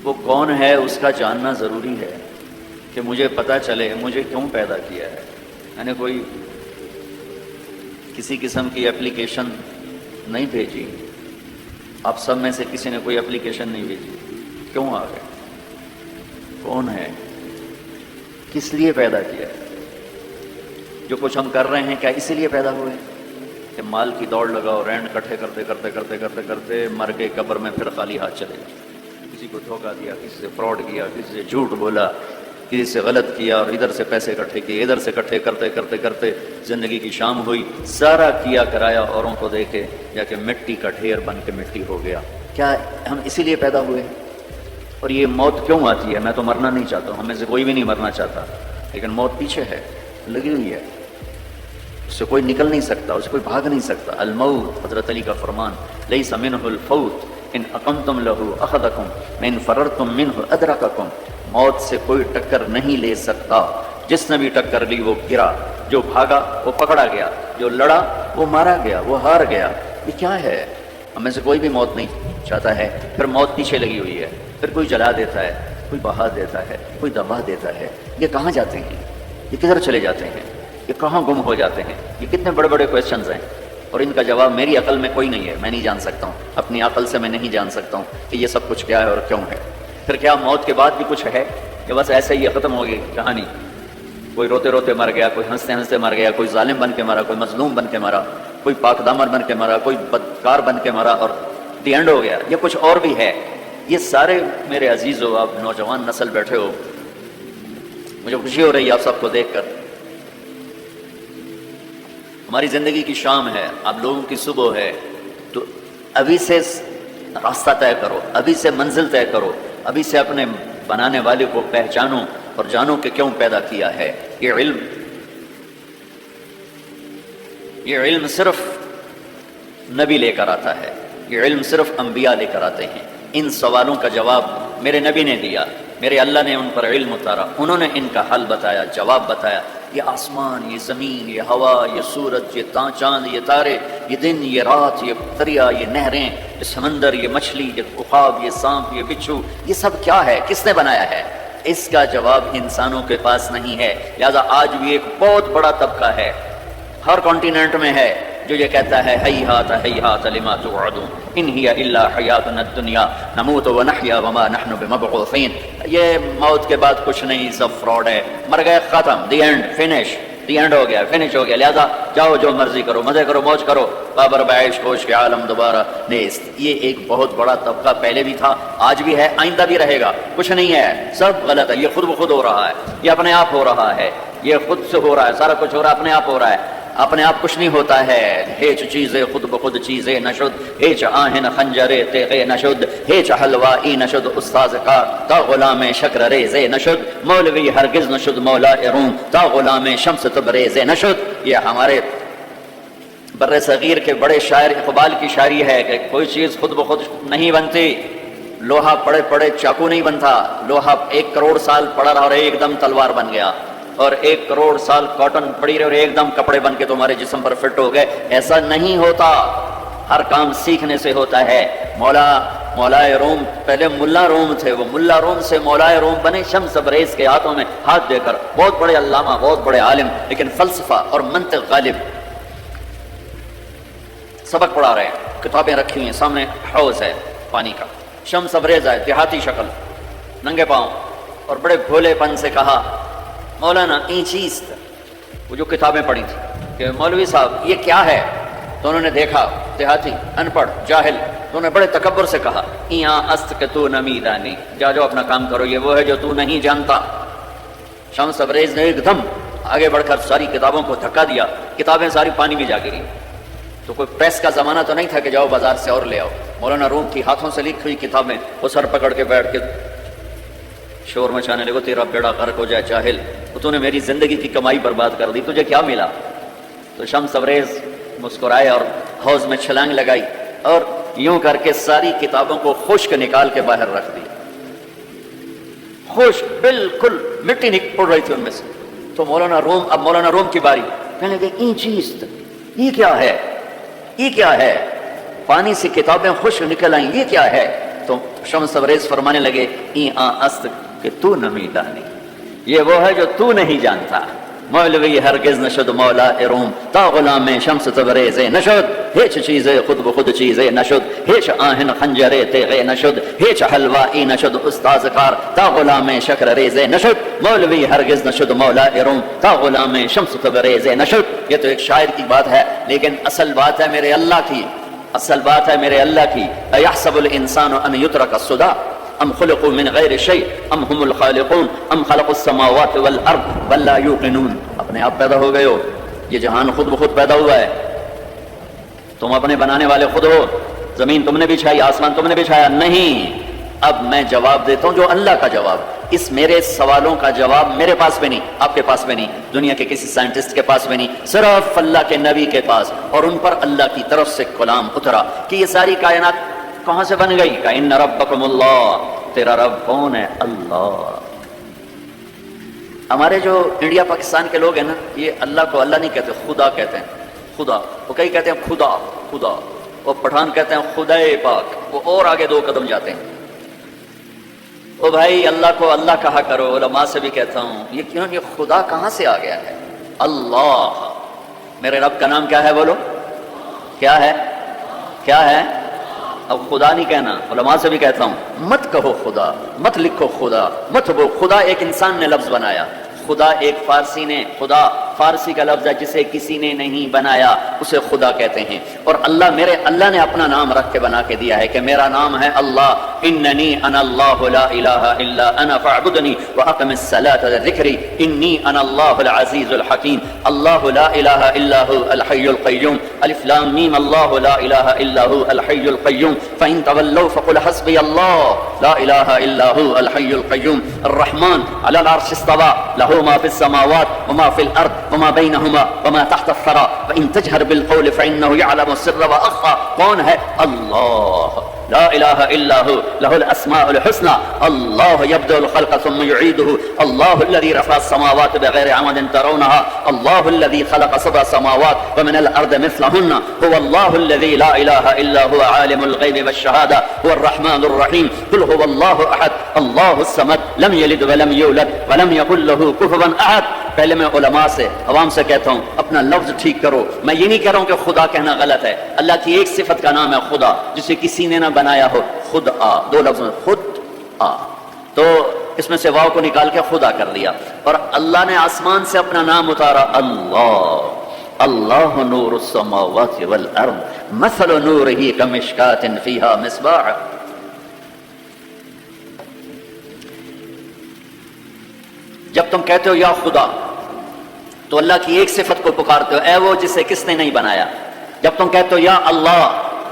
وہ کون ہے اس کا جاننا ضروری ہے کہ مجھے پتہ چلے مجھے کیوں پیدا کیا ہے. میں نے کوئی کسی قسم کی اپلیکیشن نہیں بھیجی. آپ سب میں سے کسی نے کوئی اپلیکیشن نہیں بھیجی. کیوں آ گئے؟ کون ہے؟ کس لیے پیدا کیا ہے؟ جو کچھ ہم کر رہے ہیں کیا اسی لیے پیدا ہوئے کہ مال کی دوڑ لگاؤ، رینڈ کٹھے کرتے کرتے کرتے کرتے کرتے مر کے قبر میں پھر خالی ہاتھ چلے گئے؟ کسی کو دھوکہ دیا، کسی سے فراڈ کیا، کسی سے جھوٹ بولا، کسی سے غلط کیا اور ادھر سے پیسے اکٹھے کیے، ادھر سے اکٹھے کرتے کرتے کرتے زندگی کی شام ہوئی، سارا کیا کرایا اوروں کو دیکھے جا کے مٹی کا ڈھیر بن کے مٹی ہو گیا. کیا ہم اسی لیے پیدا ہوئے؟ اور یہ موت کیوں آتی ہے؟ میں تو مرنا نہیں چاہتا ہوں، ہم میں سے کوئی بھی نہیں مرنا چاہتا، لیکن موت پیچھے ہے، لگی ہوئی ہے، اس سے کوئی نکل نہیں سکتا، اس سے کوئی بھاگ نہیں سکتا. الموت، حضرت علی کا فرمان، لیس منہ الفوت ان اقمتم لہ اخذکم من فررتم منہ ادرککم. موت سے کوئی ٹکر نہیں لے سکتا، جس نے بھی ٹکر لی وہ گرا، جو بھاگا وہ پکڑا گیا، جو لڑا وہ مارا گیا، وہ ہار گیا. یہ کیا ہے؟ ہم میں سے کوئی بھی موت نہیں چاہتا ہے. پھر موت پیچھے لگی ہوئی ہے، پھر کوئی جلا دیتا ہے، کوئی بہا دیتا ہے، کوئی دبا دیتا ہے. یہ کہاں جاتے ہیں؟ یہ کدھر چلے جاتے ہیں؟ یہ کہاں گم ہو جاتے ہیں؟ یہ کتنے بڑے بڑے کویشچنز ہیں اور ان کا جواب میری عقل میں کوئی نہیں ہے. میں نہیں جان سکتا ہوں، اپنی عقل سے میں نہیں جان سکتا ہوں کہ یہ سب کچھ کیا ہے اور کیوں ہے. پھر کیا موت کے بعد بھی کچھ ہے کہ بس ایسے ہی ختم ہو گئی کہانی؟ کوئی روتے روتے مر گیا، کوئی ہنستے ہنستے مر گیا، کوئی ظالم بن کے مرا، کوئی مظلوم بن کے مرا، کوئی پاک دامن بن کے مرا، کوئی بدکار بن کے مرا اور دی اینڈ ہو گیا. یہ کچھ اور بھی ہے. یہ سارے میرے عزیزو، آپ نوجوان نسل بیٹھے ہو، مجھے خوشی ہو رہی ہے آپ سب کو دیکھ کر. ہماری زندگی کی شام ہے، آپ لوگوں کی صبح ہے، تو ابھی سے راستہ طے کرو، ابھی سے منزل طے کرو، ابھی سے اپنے بنانے والے کو پہچانو اور جانو کہ کیوں پیدا کیا ہے. یہ علم صرف نبی لے کر آتا ہے، یہ علم صرف انبیاء لے کر آتے ہیں. ان سوالوں کا جواب میرے نبی نے دیا، میرے اللہ نے ان پر علم اتارا، انہوں نے ان کا حل بتایا، جواب بتایا. یہ آسمان، یہ زمین، یہ ہوا، یہ سورج، یہ چاند، یہ تارے، یہ دن، یہ رات، یہ دریا، یہ نہریں، یہ سمندر، یہ مچھلی، یہ عقاب، یہ سانپ، یہ بچھو، یہ سب کیا ہے؟ کس نے بنایا ہے؟ اس کا جواب انسانوں کے پاس نہیں ہے. لہذا آج بھی ایک بہت بڑا طبقہ ہے، ہر کانٹیننٹ میں ہے، جو یہ کہتا ہے ہیہات ہیہات لما توعدون ان ہی الا حیاتنا الدنیا نموت ونحیا وما نحن بمبعوثین. یہ موت کے بعد کچھ نہیں، سب فراڈ ہے، مر گئے، ختم، the end, finish, the end ہو گیا، فنش ہو گیا. لہذا جاؤ جو مرضی کرو، مزے کرو، موج کرو، بابر بعیش خوش کے عالم دوبارہ نیست. یہ ایک بہت بڑا طبقہ پہلے بھی تھا، آج بھی ہے، آئندہ بھی رہے گا. کچھ نہیں ہے، سب غلط ہے. یہ خود بخود ہو رہا ہے، یہ اپنے آپ ہو رہا ہے، یہ خود سے ہو رہا ہے، سارا کچھ ہو رہا ہے، اپنے آپ ہو رہا ہے. اپنے آپ کچھ نہیں ہوتا ہے. ہیچ چیزیں خود بخود چیزیں نشد، ہیچ آہن خنجرے تیغے نشد، ہیچ حلوائی نشد استاذ کار تا غلام شکر ریزے نشد، مولوی ہرگز نشد مولا روم تا غلام شمس تبریزے نشد. یہ ہمارے بر صغیر کے بڑے شاعر اقبال کی شاعری ہے کہ کوئی چیز خود بخود نہیں بنتی. لوہا پڑے پڑے چاقو نہیں بنتا، لوہا 1 کروڑ سال پڑا رہا اور ایک دم تلوار بن گیا، اور 1 کروڑ سال کاٹن پڑی رہے اور ایک دم کپڑے بن کے تمہارے جسم پر فٹ ہو گئے. ایسا نہیں ہوتا، ہر کام سیکھنے سے ہوتا ہے. مولا روم پہلے ملا روم تھے، وہ ملا روم سے مولا روم بنے شمس تبریز کے ہاتھوں میں ہاتھ دے کر. بہت بڑے علامہ، بہت بڑے عالم، لیکن فلسفہ اور منطق غالب. سبق پڑھا رہے ہیں، کتابیں رکھی ہیں سامنے، حوض ہے پانی کا، شمس تبریز ہے، دیہاتی شکل، ننگے پاؤں، اور بڑے بھولے پن سے کہا مولانا این چیز، وہ جو کتابیں پڑھی تھی کہ مولوی صاحب یہ کیا ہے؟ تو انہوں نے دیکھا، دیہاتی، ان پڑھ، جاہل، تو انہوں نے بڑے تکبر سے کہا ایاں است کہ تو نمیدانی، جا جاؤ اپنا کام کرو، یہ وہ ہے جو تو نہیں جانتا. شمس تبریز نے ایک دم آگے بڑھ کر ساری کتابوں کو دھکا دیا، کتابیں ساری پانی میں جا گری. تو کوئی پریس کا زمانہ تو نہیں تھا کہ جاؤ بازار سے اور لے آؤ. مولانا روم کی ہاتھوں سے لکھی ہوئی کتابیں وہ سر پکڑ کے بیٹھ کے شور مچانے لگو، تیرا بیڑا غرق ہو جائے جاہل، تو نے میری زندگی کی کمائی برباد کر دی، تجھے کیا ملا؟ تو شمس تبریز مسکرائے اور حوض میں چھلانگ لگائی اور یوں کر کے ساری کتابوں کو خشک نکال کے باہر رکھ دی. خشک، بالکل مٹی پڑ رہی تھی ان میں سے. تو اب مولانا روم کی باری. کہنے لگے این چیز، یہ کیا ہے؟ یہ کیا ہے؟ پانی سے کتابیں خشک نکل آئیں، یہ کیا ہے؟ تو شمس تبریز فرمانے لگے ای آ است کہ تو نمی دانی، یہ وہ ہے جو تو نہیں جانتا. مولوی ہرگز نشد مولا روم تا غلام شمس تبریز نشد، ہیچ چیز خود بخود چیز نشد، ہیچ آہن خنجر تیغ نشد، ہیچ حلوائی نشد استاذ کار تا غلام شکر ریز نشد. مولوی ہرگز نشد مولا روم تا غلام شمس تبریز نشد. یہ تو ایک شاعر کی بات ہے، لیکن اصل بات ہے میرے اللہ کی، اصل بات ہے میرے اللہ کی. ایحسب الانسان ان یترک السدى ام خلقوا من غیر شیء ام هم الخالقون ام خلقوا السماوات والارض بل لا یوقنون. اپنے آپ پیدا ہو گئے ہو، یہ جہان خود بخود پیدا ہوا ہے، تم اپنے بنانے والے خود ہو. زمین تم نے بچھائی، آسمان تم نے بچھایا نہیں. اب میں جواب دیتا ہوں جو اللہ کا جواب. اس میرے سوالوں کا جواب میرے پاس بھی نہیں، آپ کے پاس بھی نہیں، دنیا کے کسی سائنٹسٹ کے پاس بھی نہیں، صرف اللہ کے نبی کے پاس. اور ان پر اللہ کی طرف سے کلام اترا کہ یہ ساری کائنات کہاں سے بن گئی. کہ ان ربکم اللہ، تیرا رب کون ہے؟ اللہ. ہمارے جو انڈیا پاکستان کے لوگ ہیں نا، یہ اللہ کو اللہ نہیں کہتے، خدا کہتے ہیں. خدا، وہ کئی کہتے ہیں خدا خدا، وہ پٹھان کہتے ہیں خدائے پاک، وہ اور آگے 2 قدم جاتے ہیں. او بھائی اللہ کو اللہ کہا کرو. علماء سے بھی کہتا ہوں یہ کیوں، یہ خدا کہاں سے آ گیا ہے؟ اللہ. میرے رب کا نام کیا ہے؟ بولو کیا ہے؟ کیا ہے؟ اب خدا نہیں کہنا. علماء سے بھی کہتا ہوں مت کہو خدا، مت لکھو خدا، مت وہ. خدا ایک انسان نے لفظ بنایا، خدا ایک فارسی نے، خدا فارسی کا لفظ ہے جسے کسی نے نہیں بنایا، اسے خدا کہتے ہیں. اور اللہ، میرے اللہ نے اپنا نام رکھ کے بنا کے دیا ہے کہ میرا نام ہے اللہ. اننی انا اللہ لا الہ الا انا فاعبدنی واقم الصلاۃ لذکری انی انا اللہ العزیز الحکیم. اللہ لا الہ الا هو الحی القیوم. الف لام میم اللہ لا الہ الا هو الحی القیوم. فإن تولوا فقل حسبی اللہ لا الہ الا هو الحی القیوم. الرحمن علی العرش استوى له ما في السماوات وما في الارض وما بينهما وما تحت الثرى وإن تجهر بالقول فإنه يعلم السر وأخفى. کون ہے؟ اللہ. لا الہ الا هو له الاسماء الحسنى. اللہ يبدأ الخلق ثم يعيده. اللہ الذي رفع السماوات بغير عمد ترونها. اللہ الذي خلق 7 سماوات ومن الارض مثلهن. هو الله الذي لا اله الا هو عالم الغيب والشهادة. هو الرحمن الرحيم. قل هو الله احد الله الصمد لم يلد ولم يولد ولم يكن له كفوا احد. پہلے میں علماء سے، عوام سے کہتا ہوں اپنا لفظ ٹھیک کرو. میں یہ نہیں کہہ رہا ہوں کہ خدا کہنا غلط ہے. اللہ کی ایک صفت کا نام ہے خدا، جسے کسی نے نہ بنایا ہو. خود آ، 2 لفظ میں خود آ، تو اس میں سے واو کو نکال کے خدا کر لیا. اور اللہ نے آسمان سے اپنا نام اتارا اللہ. اللہ نور السماوات والارض مثل نورہ کمشکاۃ فیہا مصباح. جب تم کہتے ہو یا خدا تو اللہ کی ایک صفت کو پکارتے ہو، اے وہ جسے کس نے نہیں بنایا. جب تم کہتے ہو یا اللہ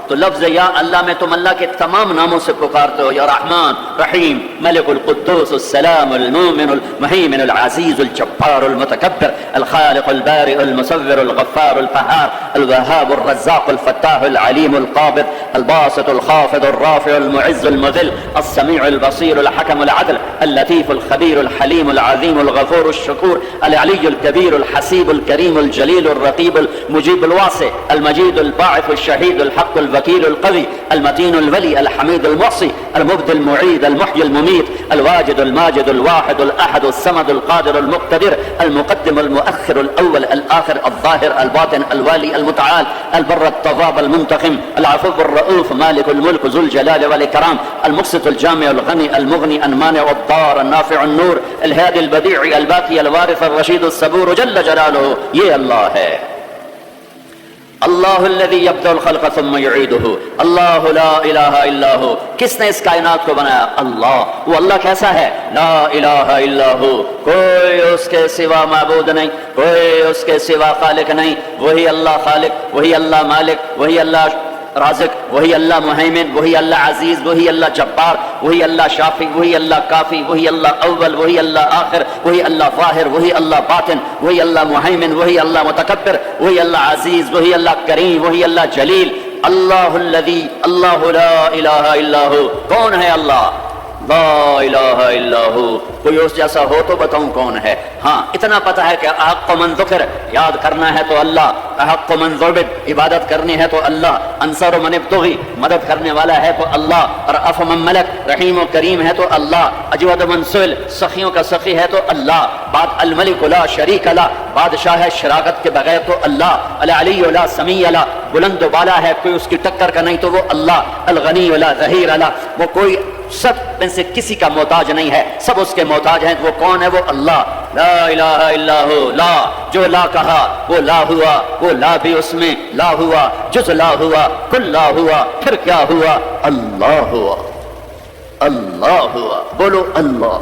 تو لفظ یا اللہ میں تم اللہ کے تمام ناموں سے پکارتے ہو، یا رحمان، رحیم، ملک، القدوس، السلام، المؤمن، المهيمن، العزيز، الجبار، المتكبر، الخالق، البارئ، المصور، الغفار، القهار، الوهاب، الرزاق، الفتاح، العليم، القابض، الباسط، الخافض، الرافع، المعز، المذل، السميع، البصير، الحكم، العدل، اللطيف، الخبير، الحليم، العظيم، الغفور، الشكور، العلي الكبير، الحسيب، الكريم، الجليل، الرقيب، المجيب، الواسع، المجيد، الباعث، الشهيد، الحق، الوكيل، القوي، المتين، الولي، الحميد، المحصي، المبدي، المعيد، المحيي، المميت، الواجد، الماجد، الواحد، الأحد، الصمد، القادر، المقتدر، المقدم، المؤخر، الأول، الآخر، الظاهر، الباطن، الوالي، المتعال، البر، التواب، المنتقم، العفو، الرؤوف، مالك الملك، ذو الجلال والإكرام، المقسط، الجامع، الغني، المغني، المانع، الضار، النافع، النور، الهادي، البديع، الباقي، الوارث، الرشيد، الصبور جل جلاله. یہ اللہ ہے. اللہ الذی یبدأ الخلق ثم یعیدہ. اللہ لا الہ الا ہو. کس نے اس کائنات کو بنایا؟ اللہ. وہ اللہ کیسا ہے؟ لا الہ الا ہو. کوئی اس کے سوا معبود نہیں، کوئی اس کے سوا خالق نہیں. وہی اللہ خالق، وہی اللہ مالک، وہی اللہ رازق، وہی اللہ مہیمن، وہی اللہ عزیز، وہی اللہ جبار، وہی اللہ شافی، وہی اللہ کافی، وہی اللہ اول، وہی اللہ آخر، وہی اللہ ظاہر، وہی اللہ باطن، وہی اللہ مہیمن، وہی اللہ متکبر، وہی اللہ عزیز، وہی اللہ کریم، وہی اللہ جلیل. اللہ الذی، اللہ لا الہ الا ہو. کون ہے اللہ؟ لا الہ الا ہو، کوئی اس جیسا ہو تو بتاؤں کون ہے؟ ہاں اتنا پتہ ہے کہ احق من ذکر، یاد کرنا ہے تو اللہ، احق من ذبح، عبادت کرنی ہے تو اللہ، انصر من ابتغی، مدد کرنے والا ہے تو اللہ، اور رأف من ملک، رحیم و کریم ہے تو اللہ، اجود من سئل، سخیوں کا سخی ہے تو اللہ، بعد الملک لا شریک لا، بادشاہ ہے شراکت کے بغیر تو اللہ، العلی لا سمیع لا، بلند و بالا ہے کوئی اس کی ٹکر کا نہیں تو وہ اللہ، الغنی لا ظہیر لا، وہ کوئی سب میں سے کسی کا محتاج نہیں ہے، سب اس کے محتاج ہیں، وہ کون ہے؟ وہ اللہ، لا الہ الا ہو، لا جو لا کہا وہ لا ہوا، وہ لا بھی اس میں لا ہوا، جز لا ہوا، کل لا ہوا، پھر کیا ہوا؟ اللہ ہوا، اللہ ہوا، بولو اللہ،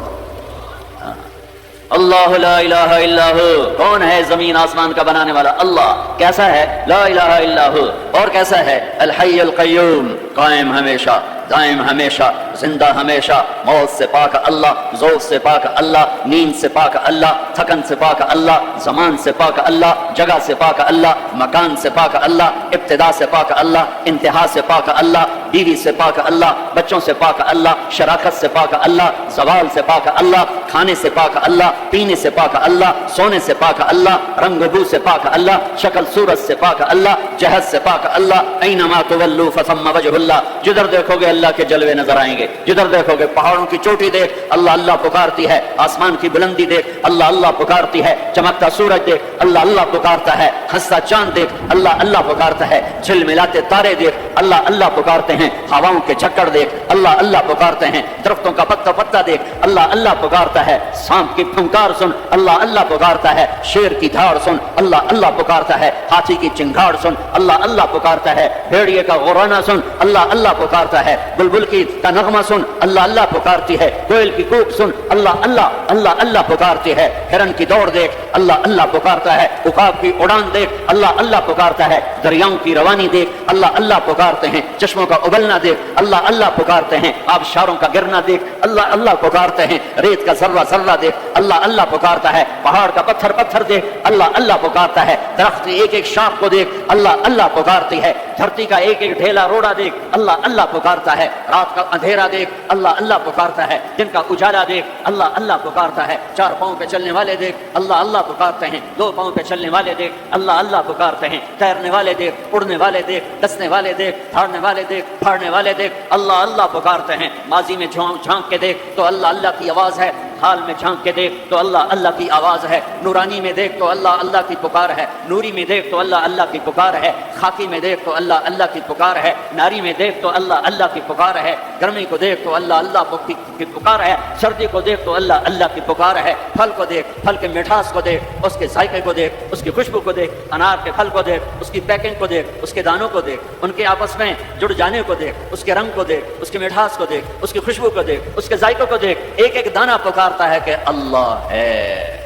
اللہ لا الہ الا ہو، کون ہے زمین آسمان کا بنانے والا؟ اللہ، کیسا ہے؟ لا الہ الا ہو، اور کیسا ہے؟ الحی القیوم، قائم ہمیشہ، دائم ہمیشہ، زندہ ہمیشہ، موت سے پاک اللہ، ذوق سے پاک اللہ، نیند سے پاک اللہ، تھکن سے پاک اللہ، زمان سے پاک اللہ، جگہ سے پاک اللہ، مکان سے پاک اللہ، ابتدا سے پاک اللہ، انتہا سے پاک اللہ، بیوی سے پاک اللہ، بچوں سے پاک اللہ، شراکت سے پاک اللہ، زوال سے پاک اللہ، کھانے سے پاک اللہ، پینے سے پاک اللہ، سونے سے پاک اللہ، رنگ و بو سے پاک اللہ، شکل صورت سے پاک اللہ، جہد سے پاک اللہ، اینما تولوا فثم وجہ اللہ، جدھر دیکھو گے اللہ کے جلوے نظر آئیں گے، جدھر دیکھو گے پہاڑوں کی چوٹی دیکھ اللہ اللہ پکارتی ہے، آسمان کی بلندی دیکھ اللہ اللہ پکارتی ہے، چمکتا سورج دیکھ اللہ اللہ پکارتا ہے، ہنستا چاند دیکھ اللہ اللہ پکارتا ہے، جھلملاتے تارے دیکھ اللہ اللہ پکارتے ہیں، ہواؤں کے جھکڑ دیکھ اللہ اللہ پکارتے ہیں، درختوں کا پتا پتا دیکھ اللہ اللہ پکارتا ہے، سانپ کی پھنکار سن اللہ اللہ پکارتا ہے، شیر کی دھاڑ سن اللہ اللہ پکارتا ہے، ہاتھی کی چنگھاڑ سن اللہ اللہ پکارتا ہے، بھیڑیے کا غرانا سن اللہ اللہ پکارتا ہے، بلبل کی کا نغمہ سن اللہ اللہ پکارتی ہے، کوئل کی کوک سن اللہ اللہ اللہ اللہ پکارتی ہے، ہرن کی دوڑ دیکھ اللہ اللہ پکارتا ہے، عقاب کی اڑان دیکھ اللہ اللہ پکارتا ہے، دریاؤں کی روانی دیکھ اللہ اللہ پکارتے ہیں، چشموں کا ابلنا دیکھ اللہ اللہ پکارتے ہیں، آبشاروں کا گرنا دیکھ اللہ اللہ پکارتے ہیں، ریت کا ذرہ ذرہ دیکھ اللہ اللہ پکارتا ہے، پہاڑ کا پتھر پتھر دیکھ اللہ اللہ پکارتا ہے، درخت کی ایک ایک شاخ کو دیکھ اللہ اللہ پکارتی ہے، دھرتی کا ایک ایک ڈھیلا روڑا دیکھ اللہ اللہ پکارتا ہے، رات کا اندھیرا دیکھ اللہ اللہ پکارتا ہے، دن کا اجالا دیکھ اللہ اللہ پکارتا ہے، چار پاؤں پہ چلنے والے دیکھ اللہ اللہ پکارتے ہیں، دو پاؤں پہ چلنے والے دیکھ اللہ اللہ پکارتے ہیں، تیرنے والے دیکھ، اڑنے والے دیکھ، ڈسنے والے دیکھ، دھاڑنے والے دیکھ، پھاڑنے والے دیکھ اللہ اللہ پکارتے ہیں، ماضی میں جھانک کے دیکھ تو اللہ اللہ کی آواز ہے، حال میں جھانک کے دیکھ تو اللہ اللہ کی آواز ہے، نورانی میں دیکھ تو اللہ اللہ کی پکار ہے، نوری میں دیکھ تو اللہ اللہ کی پکار ہے، خاکی میں دیکھ تو اللہ اللہ کی پکار ہے، ناری میں دیکھ تو اللہ اللہ کی پکار ہے، گرمی کو دیکھ تو اللہ اللہ کی پکار ہے، سردی کو دیکھ تو اللہ اللہ کی پکار ہے، پھل کو دیکھ، پھل کے مٹھاس کو دیکھ، اس کے ذائقے کو دیکھ، اس کی خوشبو کو دیکھ، انار کے پھل کو دیکھ، اس کی پیکنگ کو دیکھ، اس کے دانوں کو دیکھ، ان کے آپس میں جڑ جانے کو دیکھ، اس کے رنگ کو دیکھ، اس کی مٹھاس کو دیکھ، اس کی خوشبو کو دیکھ، اس کے ذائقے کو دیکھ، ایک ایک دانہ پکارتا ہے کہ اللہ ہے،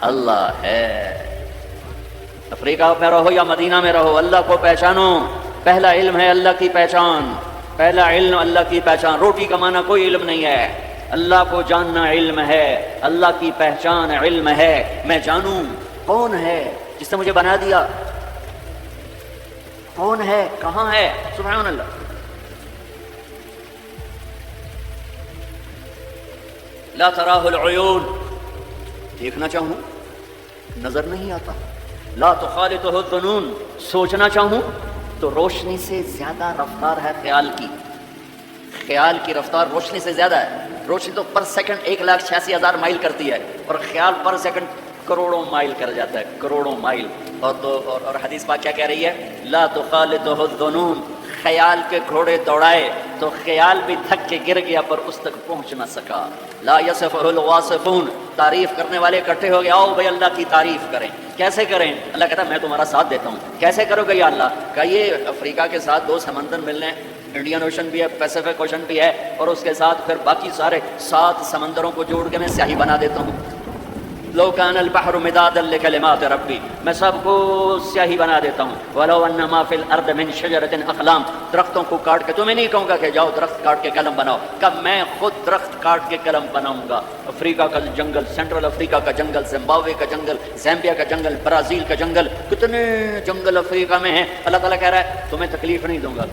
اللہ ہے۔ افریقہ میں رہو یا مدینہ میں رہو، اللہ کو پہچانو، پہلا علم ہے اللہ کی پہچان، پہلا علم اللہ کی پہچان، روٹی کمانا کوئی علم نہیں ہے، اللہ کو جاننا علم ہے، اللہ کی پہچان علم ہے، میں جانوں کون ہے جس نے مجھے بنا دیا، کون ہے، کہاں ہے، سبحان اللہ۔ لا تراہ العیون، دیکھنا چاہوں نظر نہیں آتا، لا تخالطہ الظنون، سوچنا چاہوں تو روشنی سے زیادہ رفتار ہے خیال کی، خیال کی رفتار روشنی سے زیادہ ہے، روشنی تو پر سیکنڈ 1,86,000 مائل کرتی ہے اور خیال پر سیکنڈ کروڑوں مائل کر جاتا ہے، کروڑوں مائل۔ اور حدیث پاک کیا کہہ رہی ہے؟ لا تخالطہ الظنون، خیال کے گھوڑے دوڑائے تو خیال بھی تھک کے گر گیا پر اس تک پہنچ نہ سکا، لا یصفہ الواصفون، تعریف کرنے والے اکٹھے ہو گئے، آؤ بھائی اللہ کی تعریف کریں، کیسے کریں؟ اللہ کہتا ہے میں تمہارا ساتھ دیتا ہوں، کیسے کرو گے یا اللہ؟ کہ یہ افریقہ کے ساتھ 2 سمندر ملنے، انڈین اوشن بھی ہے، پیسیفک اوشن بھی ہے، اور اس کے ساتھ پھر باقی سارے 7 سمندروں کو جوڑ کے میں سیاہی بنا دیتا ہوں، لو کان البحر مدادا لکلمات ربی، میں سب کو سیاہی بنا دیتا ہوں، ولو ان ما فی الارض من شجرۃ اقلام، درختوں کو کاٹ کے، تمہیں نہیں کہوں گا کہ جاؤ درخت کاٹ کے قلم بناؤ، کہ میں خود درخت کاٹ کے قلم بناؤں گا۔ افریقہ کا جنگل، سینٹرل افریقہ کا جنگل، زمبابوے کا جنگل، زیمبیا کا جنگل، برازیل کا جنگل، کتنے جنگل افریقہ میں ہیں، اللہ تعالیٰ کہہ رہا ہے تمہیں تکلیف نہیں دوں گا،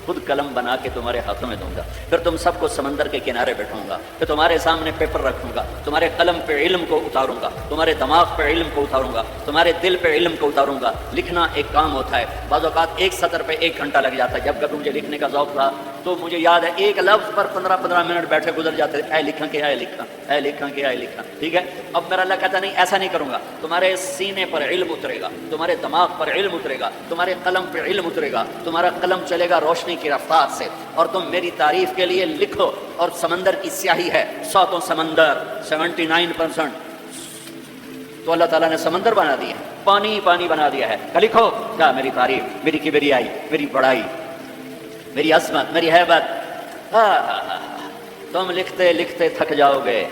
خود قلم بنا کے تمہارے ہاتھوں میں دوں گا، پھر تم سب کو سمندر کے کنارے بٹھاؤں گا، پھر تمہارے سامنے پیپر رکھوں گا، تمہارے قلم پہ علم کو اتاروں گا، تمہارے دماغ پہ علم کو اتاروں گا، تمہارے دل پہ علم کو اتاروں گا۔ لکھنا ایک کام ہوتا ہے، بعض اوقات ایک سطر پہ 1 گھنٹہ لگ جاتا ہے۔ جب کبھی مجھے لکھنے کا ذوق تھا تو مجھے یاد ہے ایک لفظ پر 15 منٹ بیٹھے گزر جاتے تھے، اے لکھاں کہ اے لکھاں، اے لکھاں کہ اے لکھاں، ٹھیک ہے۔ اب میرا اللہ کہتا نہیں، ایسا نہیں کروں گا، تمہارے سینے پر علم اترے گا، تمہارے دماغ پر علم اترے گا، تمہارے قلم پہ علم اترے گا، تمہارا قلم چلے گا روشنی کی رفتار سے، اور تم میری تعریف کے لیے لکھو۔ اور سمندر کی سیاہی ہے، 100 سمندر 79%، تو اللہ تعالیٰ نے سمندر بنا دیا ہے، پانی پانی بنا دیا ہے، کہ لکھو کیا میری تعریف، میری کبریائی، میری بڑائی، میری عظمت، میری ہیبت۔ تم لکھتے لکھتے تھک جاؤ گے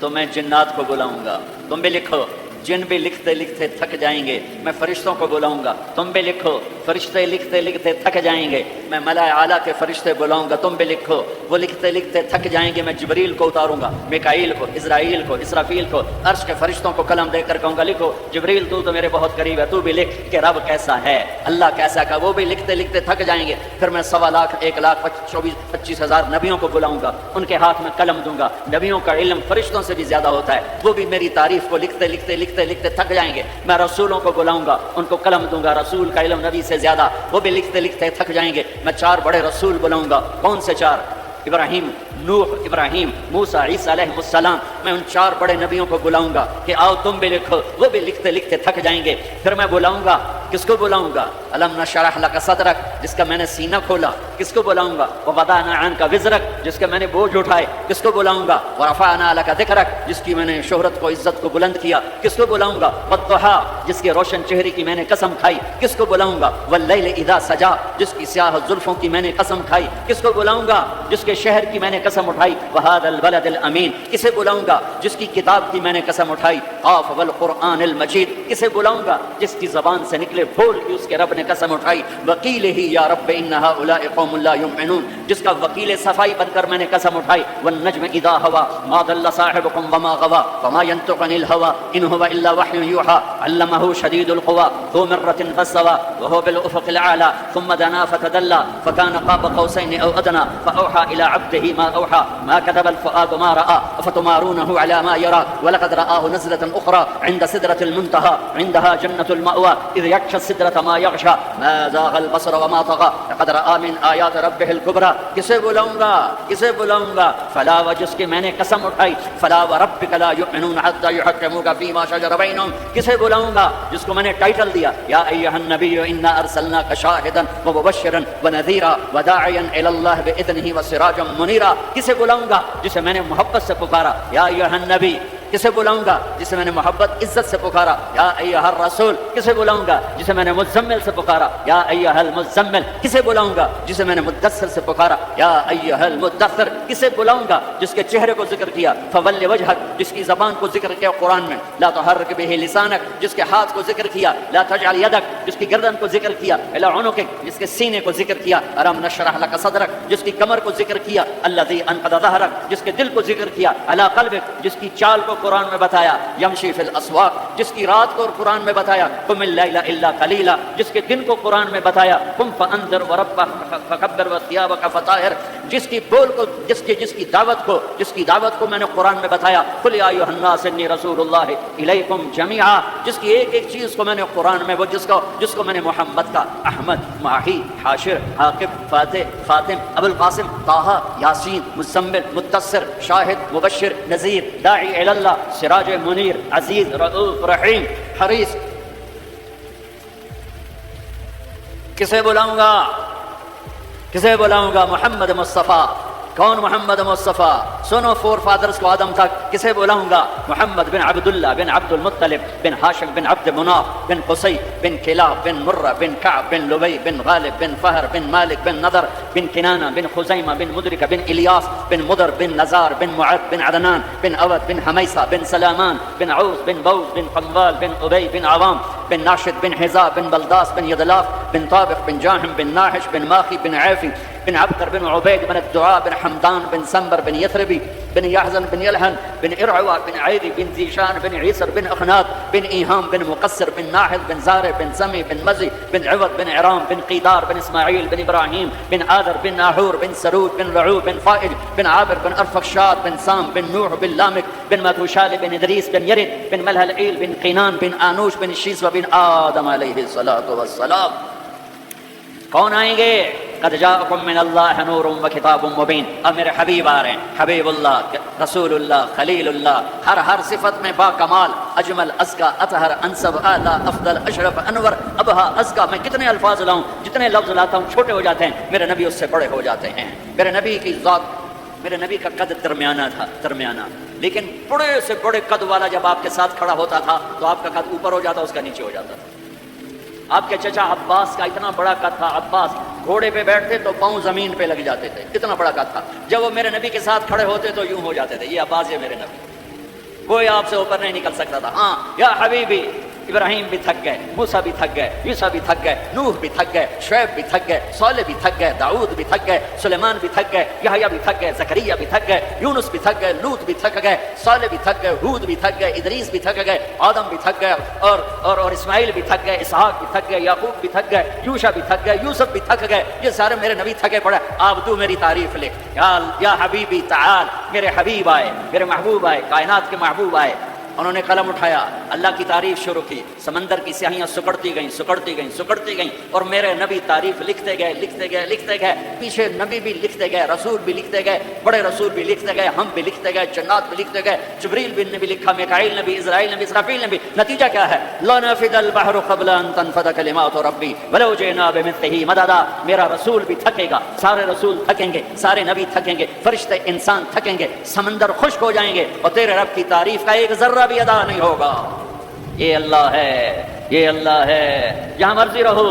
تو میں جنات کو بلاؤں گا، تم بھی لکھو۔ جن بھی لکھتے لکھتے تھک جائیں گے میں فرشتوں کو بلاؤں گا، تم بھی لکھو۔ فرشتے لکھتے لکھتے تھک جائیں گے میں ملائے اعلیٰ کے فرشتے بلاؤں گا، تم بھی لکھو۔ وہ لکھتے لکھتے تھک جائیں گے میں جبریل کو اتاروں گا، میکائیل کو، اسرائیل کو، اسرافیل کو، عرش کے فرشتوں کو قلم دے کر کہوں گا لکھو۔ جبریل تو میرے بہت قریب ہے، تو بھی لکھ کہ رب کیسا ہے، اللہ کیسا کا۔ وہ بھی لکھتے لکھتے تھک جائیں گے، پھر میں 1.25 لاکھ 1,24,25 ہزار نبیوں کو بلاؤں گا، ان کے ہاتھ میں قلم دوں گا۔ نبیوں کا علم فرشتوں سے بھی زیادہ ہوتا ہے، وہ بھی میری تعریف کو لکھتے لکھتے لکھتے لکھتے تھک جائیں گے۔ میں رسولوں کو بلاؤں گا، ان کو قلم دوں گا، رسول کا علم نبی سے زیادہ، وہ بھی لکھتے لکھتے تھک جائیں گے۔ میں 4 بڑے رسول بلاؤں گا۔ کون سے 4؟ ابراہیم، نوح، ابراہیم، موسیٰ، عیسیٰ علیہ السلام۔ میں ان 4 بڑے نبیوں کو بلاؤں گا کہ آؤ تم بھی لکھو، وہ بھی لکھتے لکھتے تھک جائیں گے۔ پھر میں بلاؤں گا، کس کو بلاؤں گا؟ الم نشرح لک صدرک، جس کا میں نے سینہ کھولا، کس کو بلاؤں گا؟ ووضعنا عنک وزرک، جس کے میں نے بوجھ اٹھائے، کس کو بلاؤں گا؟ ورفعنا لک ذکرک، جس کی میں نے شہرت کو، عزت کو بلند کیا، کس کو بلاؤں گا؟ والضحیٰ، جس کے روشن چہرے کی میں نے قسم کھائی، کس کو بلاؤں گا؟ واللیل اذا سجا، جس کی سیاہ زلفوں کی میں نے قسم کھائی، کس کو بلاؤں گا؟ جس کے شہر کی میں نے قسم اٹھائی۔ وہذا البلد الامین، کسے بلاؤں گا؟ جس کی کتاب کی میں نے قسم اٹھائی۔ قاف والقرآن المجید، کسے بلاؤں گا؟ جس کی زبان سے نکلے پھول کی اس کے رب نے قسم اٹھائی۔ وکیلہ یا رب ان ہؤلاء قوم لا یؤمنون، جس کا وکیل صفائی بن کر میں نے قسم اٹھائی۔ والنجم اذا ہوا ما ضل صاحبکم وما غوا وما ينطق عن الهوى ان هو الا وحی یوحى علمه شدید القوى ذو مرة فاستوى وهو بالافق الاعلى ثم دنا فتدلى فكان قاب قوسين او ادنى فاوحى الى عبده ما اوحى ما كذب الفؤاد ما راى افتمارونه على ما يرى ولقد رآه نزلة اخرى عند سدرة المنتهى عندها جنة المأوى اذ يغشى السدرة ما يغشى ما زاغ البصر وما طغى لقد رآ من آیات ربه الكبرى۔ کسے بلاؤں گا؟ کسے بلاؤں گا؟ فلا، و جس کی میں نے قسم اٹھائی۔ فلا وربک لا یؤمنون حتى يحكموك فيما شجر بينهم، کسے بلاؤں گا؟ جس کو میں نے ٹائٹل دیا یا ایھا النبی انا ارسلناک شاہدا ومبشرا ونذیرا وداعیا الی اللہ باذنہ وسراجا منیرا۔ کسے بلاؤں گا؟ جسے میں نے محبت سے پکارا یا ایھا النبی۔ کسے بلاؤں گا؟ جسے میں نے محبت عزت سے پکارا یا ایھا الرسول۔ کسے بلاؤں گا؟ جسے میں نے مزمل سے پکارا یا ایھا المزمل۔ کسے بلاؤں گا؟ جسے میں نے مدثر سے پکارا یا ایھا المدثر۔ کسے بلاؤں گا؟ جس کے چہرے کو ذکر کیا فول وجہک، جس کی زبان کو ذکر کیا قرآن میں لا تحرک بہ لسانک، جس کے ہاتھ کو ذکر کیا لا تجعل یدک، جس کی گردن کو ذکر کیا الی عنقک، جس کے سینے کو ذکر کیا الم نشرح لک صدرک، جس کی کمر کو ذکر کیا الذی انقض ظہرک، جس کے دل کو ذکر کیا علی قلبک، جس کی چال کو قرآن میں بتایا یمشی فی الاسواق، جس کی رات کو قرآن میں بتایا قم اللیل الا قلیلا، جس کے دن کو قرآن میں بتایا قم فانذر وربک فکبر وثیابک فطہر، جس کی بول کو، جس کی دعوت کو میں نے قرآن میں بتایا قل یا ایھا الناس انی رسول اللہ الیکم جمیعا، جس کی ایک ایک چیز کو میں نے قرآن میں، وہ جس کو میں نے محمد کا احمد، ماہی، حاشر، عاقب، فاتح، خاتم، ابو القاسم، طٰہٰ، یاسین، مزمل، مدثر، شاہد، مبشر، نذیر، داعی الی اللہ، سراج منیر، عزیز، رؤوف، رحیم، حریص۔ کسے بلاؤں گا؟ کسے بلاؤں گا؟ محمد مصطفیٰ۔ کون محمد مصطفیٰ؟ سنو فور فادرز کو آدم تک، کسے بلاؤں گا؟ محمد بن عبداللہ بن عبد المطلب بن ہاشم بن عبد مناف بن قصی بن کلاب بن مرہ بن کعب بن لبی بن غالب بن فہر بن مالک بن نضر بن کنانہ بن خزیمہ بن مدرکہ بن الیاس بن مدر بن نزار بن معد بن عدنان بن اود بن حمیسہ بن سلامان بن عوز بن بوز بن قنوال بن ابی بن عوام بن ناشد بن حذاء بن بلداس بن یدلاف بن طابق بن جاحم بن ناحش بن ماخي بن عافي بن عبقر بن عبيد بن الدعاء بن حمدان بن سنبر بن يثربي بن يحزن بن يلهن بن إرعوى بن عيدي بن زيشان بن عيسر بن أخناط بن إيهام بن مقصر بن ناحل بن زارع بن سمي بن مزي بن عوض بن عرام بن قيدار بن إسماعيل بن إبراهيم بن آذر بن ناحور بن سرود بن رعوب بن فائل بن عابر بن أرفخشاد بن سام بن نوح بن لامك بن ماتوشال بن إدريس بن يرد بن ملهلئيل بن قينان بن آنوش بن شیس و بن آدم علیہ الصلاۃ والسلام. کون آئیں گے؟ قد جاءکم من اللہ نور و کتاب مبین. اب میرے حبیب آ رہے ہیں، حبیب اللہ، رسول اللہ، خلیل اللہ، ہر صفت میں با کمال، اجمل، ازکا، اطہر، انسب، اعلی، افضل، اشرف، انور، ابہا، ازکا. میں کتنے الفاظ لاؤں، جتنے لفظ لاتا ہوں چھوٹے ہو جاتے ہیں، میرے نبی اس سے بڑے ہو جاتے ہیں. میرے نبی کی ذات، میرے نبی کا قد درمیانہ تھا، درمیانہ. لیکن بڑے سے بڑے قد والا جب آپ کے ساتھ کھڑا ہوتا تھا تو آپ کا قد اوپر ہو جاتا، اس کا نیچے ہو جاتا تھا. آپ کے چچا عباس کا اتنا بڑا قد تھا، عباس گھوڑے پہ بیٹھتے تو پاؤں زمین پہ لگ جاتے تھے، اتنا بڑا قد تھا. جب وہ میرے نبی کے ساتھ کھڑے ہوتے تو یوں ہو جاتے تھے. یہ عباس ہے میرے نبی، کوئی آپ سے اوپر نہیں نکل سکتا تھا. ہاں یا حبیبی، ابراہیم بھی تھک گئے، موسیٰ بھی تھک گئے، عیسیٰ بھی تھک گئے، نوح بھی تھک گئے، شعیب بھی تھک گئے، صالح بھی تھک گئے، داؤد بھی تھک گئے، سلیمان بھی تھک گئے، یحییٰ بھی تھک گئے، زکریا بھی تھک گئے، یونس بھی تھک گئے، لوط بھی تھک گئے، صالح بھی تھک گئے، ہود بھی تھک گئے، ادریس بھی تھک گئے، آدم بھی تھک گئے، اور اسماعیل بھی تھک گئے، اسحاق بھی تھک گئے، یعقوب بھی تھک گئے، یوشع بھی تھک گئے، یوسف بھی تھک گئے. یہ سارے میرے نبی تھکے پڑے. آپ تو میری تعریف لکھ. یا حبیبی تعال، میرے حبیب آئے، میرے محبوب آئے، کائنات کے محبوب آئے. انہوں نے قلم اٹھایا، اللہ کی تعریف شروع کی. سمندر کی سیاہیاں سکڑتی گئیں، سکڑتی گئیں، سکڑتی گئیں، اور میرے نبی تعریف لکھتے گئے، لکھتے گئے، لکھتے گئے. پیچھے نبی بھی لکھتے گئے، رسول بھی لکھتے گئے، بڑے رسول بھی لکھتے گئے، ہم بھی لکھتے گئے، جنات بھی لکھتے گئے، جبریل بھی نے بھی لکھا، میکائیل نے بھی، اسرائیل نے بھی، اسرافیل نے بھی. نتیجہ کیا ہے؟ لا نفد البحر قبل ان تنفد کلمات ربی ولو جئنا بمثله مددا. میرا رسول بھی تھکے گا، سارے رسول تھکیں گے، سارے نبی تھکیں گے، فرشتے انسان تھکیں گے، سمندر خشک ہو جائیں گے، اور تیرے رب کی تعریف کا ایک ذرہ بھی ادا نہیں ہوگا. یہ اللہ ہے، یہ اللہ ہے. جہاں مرضی رہو،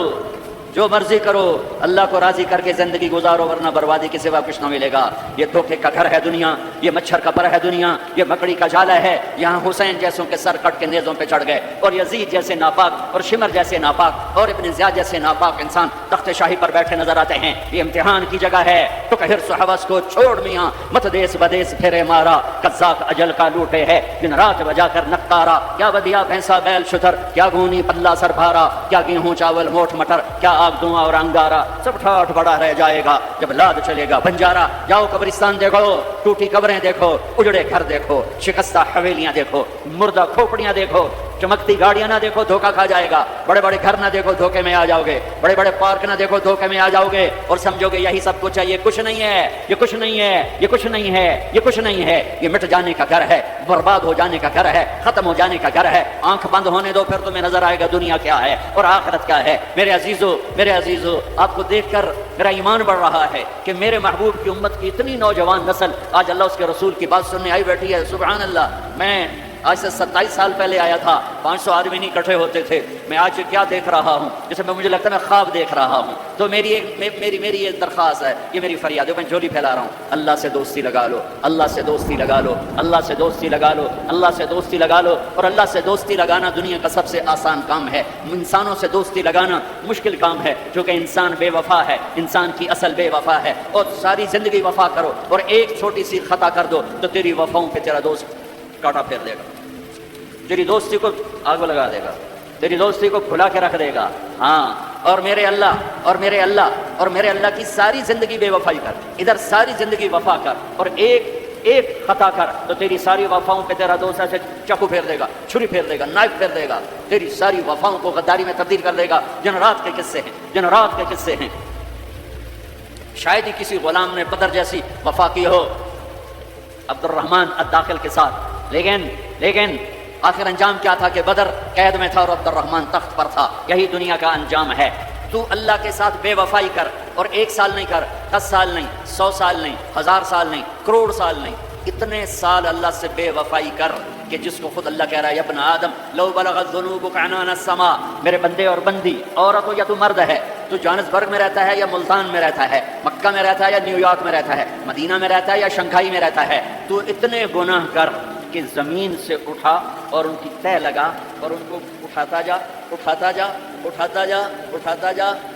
جو مرضی کرو، اللہ کو راضی کر کے زندگی گزارو، ورنہ بربادی کے سوا کچھ نہ ملے گا. یہ دھوکے کا گھر ہے دنیا، یہ مچھر کا پر ہے دنیا، یہ مکڑی کا جالا ہے. یہاں حسین جیسوں کے سر کٹ کے نیزوں پہ چڑھ گئے، اور یزید جیسے ناپاک، اور شمر جیسے ناپاک، اور ابن زیاد جیسے ناپاک انسان تخت شاہی پر بیٹھے نظر آتے ہیں. یہ امتحان کی جگہ ہے. تو کہ حرص و حوث کو چھوڑ میاں، مت دیس بدیس پھرے مارا، قزاق اجل کا لوٹے ہے دن رات بجا کر نقطارا. کیا ودیا بھینسا بیل شتر، کیا گونی پلہ سر بھارا، کیا گیہوں چاول موٹ مٹر، کیا آگ دھواں اور انگارا. سب ٹھاٹھ بڑا رہ جائے گا جب لاد چلے گا بنجارا. جاؤ قبرستان دیکھو، ٹوٹی قبریں دیکھو، اجڑے گھر دیکھو، شکستہ حویلیاں دیکھو، مردہ کھوپڑیاں دیکھو، چمکتی گاڑیاں نہ دیکھو، دھوکہ کھا جائے گا. بڑے بڑے گھر نہ دیکھو، دھوکے میں آ جاؤ گے. بڑے بڑے پارک نہ دیکھو، دھوکے میں آ جاؤ گے، اور سمجھو گے یہی سب کچھ ہے. یہ کچھ نہیں ہے، یہ کچھ نہیں ہے، یہ کچھ نہیں ہے، یہ کچھ نہیں ہے. یہ مٹ جانے کا گھر ہے، برباد ہو جانے کا گھر ہے، ختم ہو جانے کا گھر ہے. آنکھ بند ہونے دو، پھر تمہیں نظر آئے گا دنیا کیا ہے اور آخرت کیا ہے. میرے عزیزو، میرے عزیزو، آپ کو دیکھ کر میرا ایمان بڑھ رہا ہے کہ میرے محبوب کی امت کی اتنی نوجوان نسل آج اللہ اس کے رسول کی بات سننے آئی بیٹھی ہے. سبحان اللہ. میں آج سے 27 سال پہلے آیا تھا، 500 آدمی نہیں اکٹھے ہوتے تھے. میں آج کیا دیکھ رہا ہوں، جیسے مجھے لگتا ہے میں خواب دیکھ رہا ہوں. تو میری یہ درخواست ہے، یہ میری فریاد ہے، میں جھولی پھیلا رہا ہوں. اللہ سے دوستی لگا لو، اللہ سے دوستی لگا لو، اللہ سے دوستی لگا لو، اللہ سے دوستی لگا لو. اور اللہ سے دوستی لگانا دنیا کا سب سے آسان کام ہے. انسانوں سے دوستی لگانا مشکل کام ہے، کیونکہ انسان بے وفا ہے، انسان کی اصل بے وفا ہے. اور ساری زندگی وفا کرو اور ایک چھوٹی سی خطا کر دو تو تیری وفاؤں پہ تیرا دوست کاٹا پھیر دے گا، تیری دوستی کو آگ لگا دے گا، تیری دوستی کو کھلا کے رکھ دے گا. ہاں. اور میرے اللہ کی ساری زندگی بے وفائی کر، ادھر ساری زندگی وفا کر، اور ایک خطا کر تو تیری ساری وفاؤں پہ تیرا دوست ایسے چاقو پھیر دے گا، چھری پھیر دے گا، نائف پھیر دے گا، تیری ساری وفاؤں کو غداری میں تبدیل کر دے گا. جنرات کے قصے ہیں، جنرات کے قصے ہیں. شاید ہی کسی غلام نے بدر جیسی وفا کی ہو عبد الرحمن الداخل کے ساتھ، لیکن آخر انجام کیا تھا کہ بدر قید میں تھا اور عبد الرحمن تخت پر تھا. یہی دنیا کا انجام ہے. تو اللہ کے ساتھ بے وفائی کر، اور 1 سال نہیں کر، 10 سال نہیں، 100 سال نہیں، 1000 سال نہیں، کروڑ سال نہیں، اتنے سال اللہ سے بے وفائی کر کہ جس کو خود اللہ کہہ رہا ہے، یا ابن آدم لو بلغت ذنوبک عنان السماء. میرے بندے اور بندی، عورت ہو یا تو مرد ہے، تو جوہانسبرگ میں رہتا ہے یا ملتان میں رہتا ہے، مکہ میں رہتا ہے یا نیو یارک میں رہتا ہے، مدینہ میں رہتا ہے یا شنگھائی میں رہتا ہے، تو اتنے گناہ کر کہ زمین سے اٹھا اور ان کی تہ لگا اور ان کو اٹھاتا جا، اٹھاتا جا، اٹھاتا جا، اٹھاتا جا،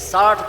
60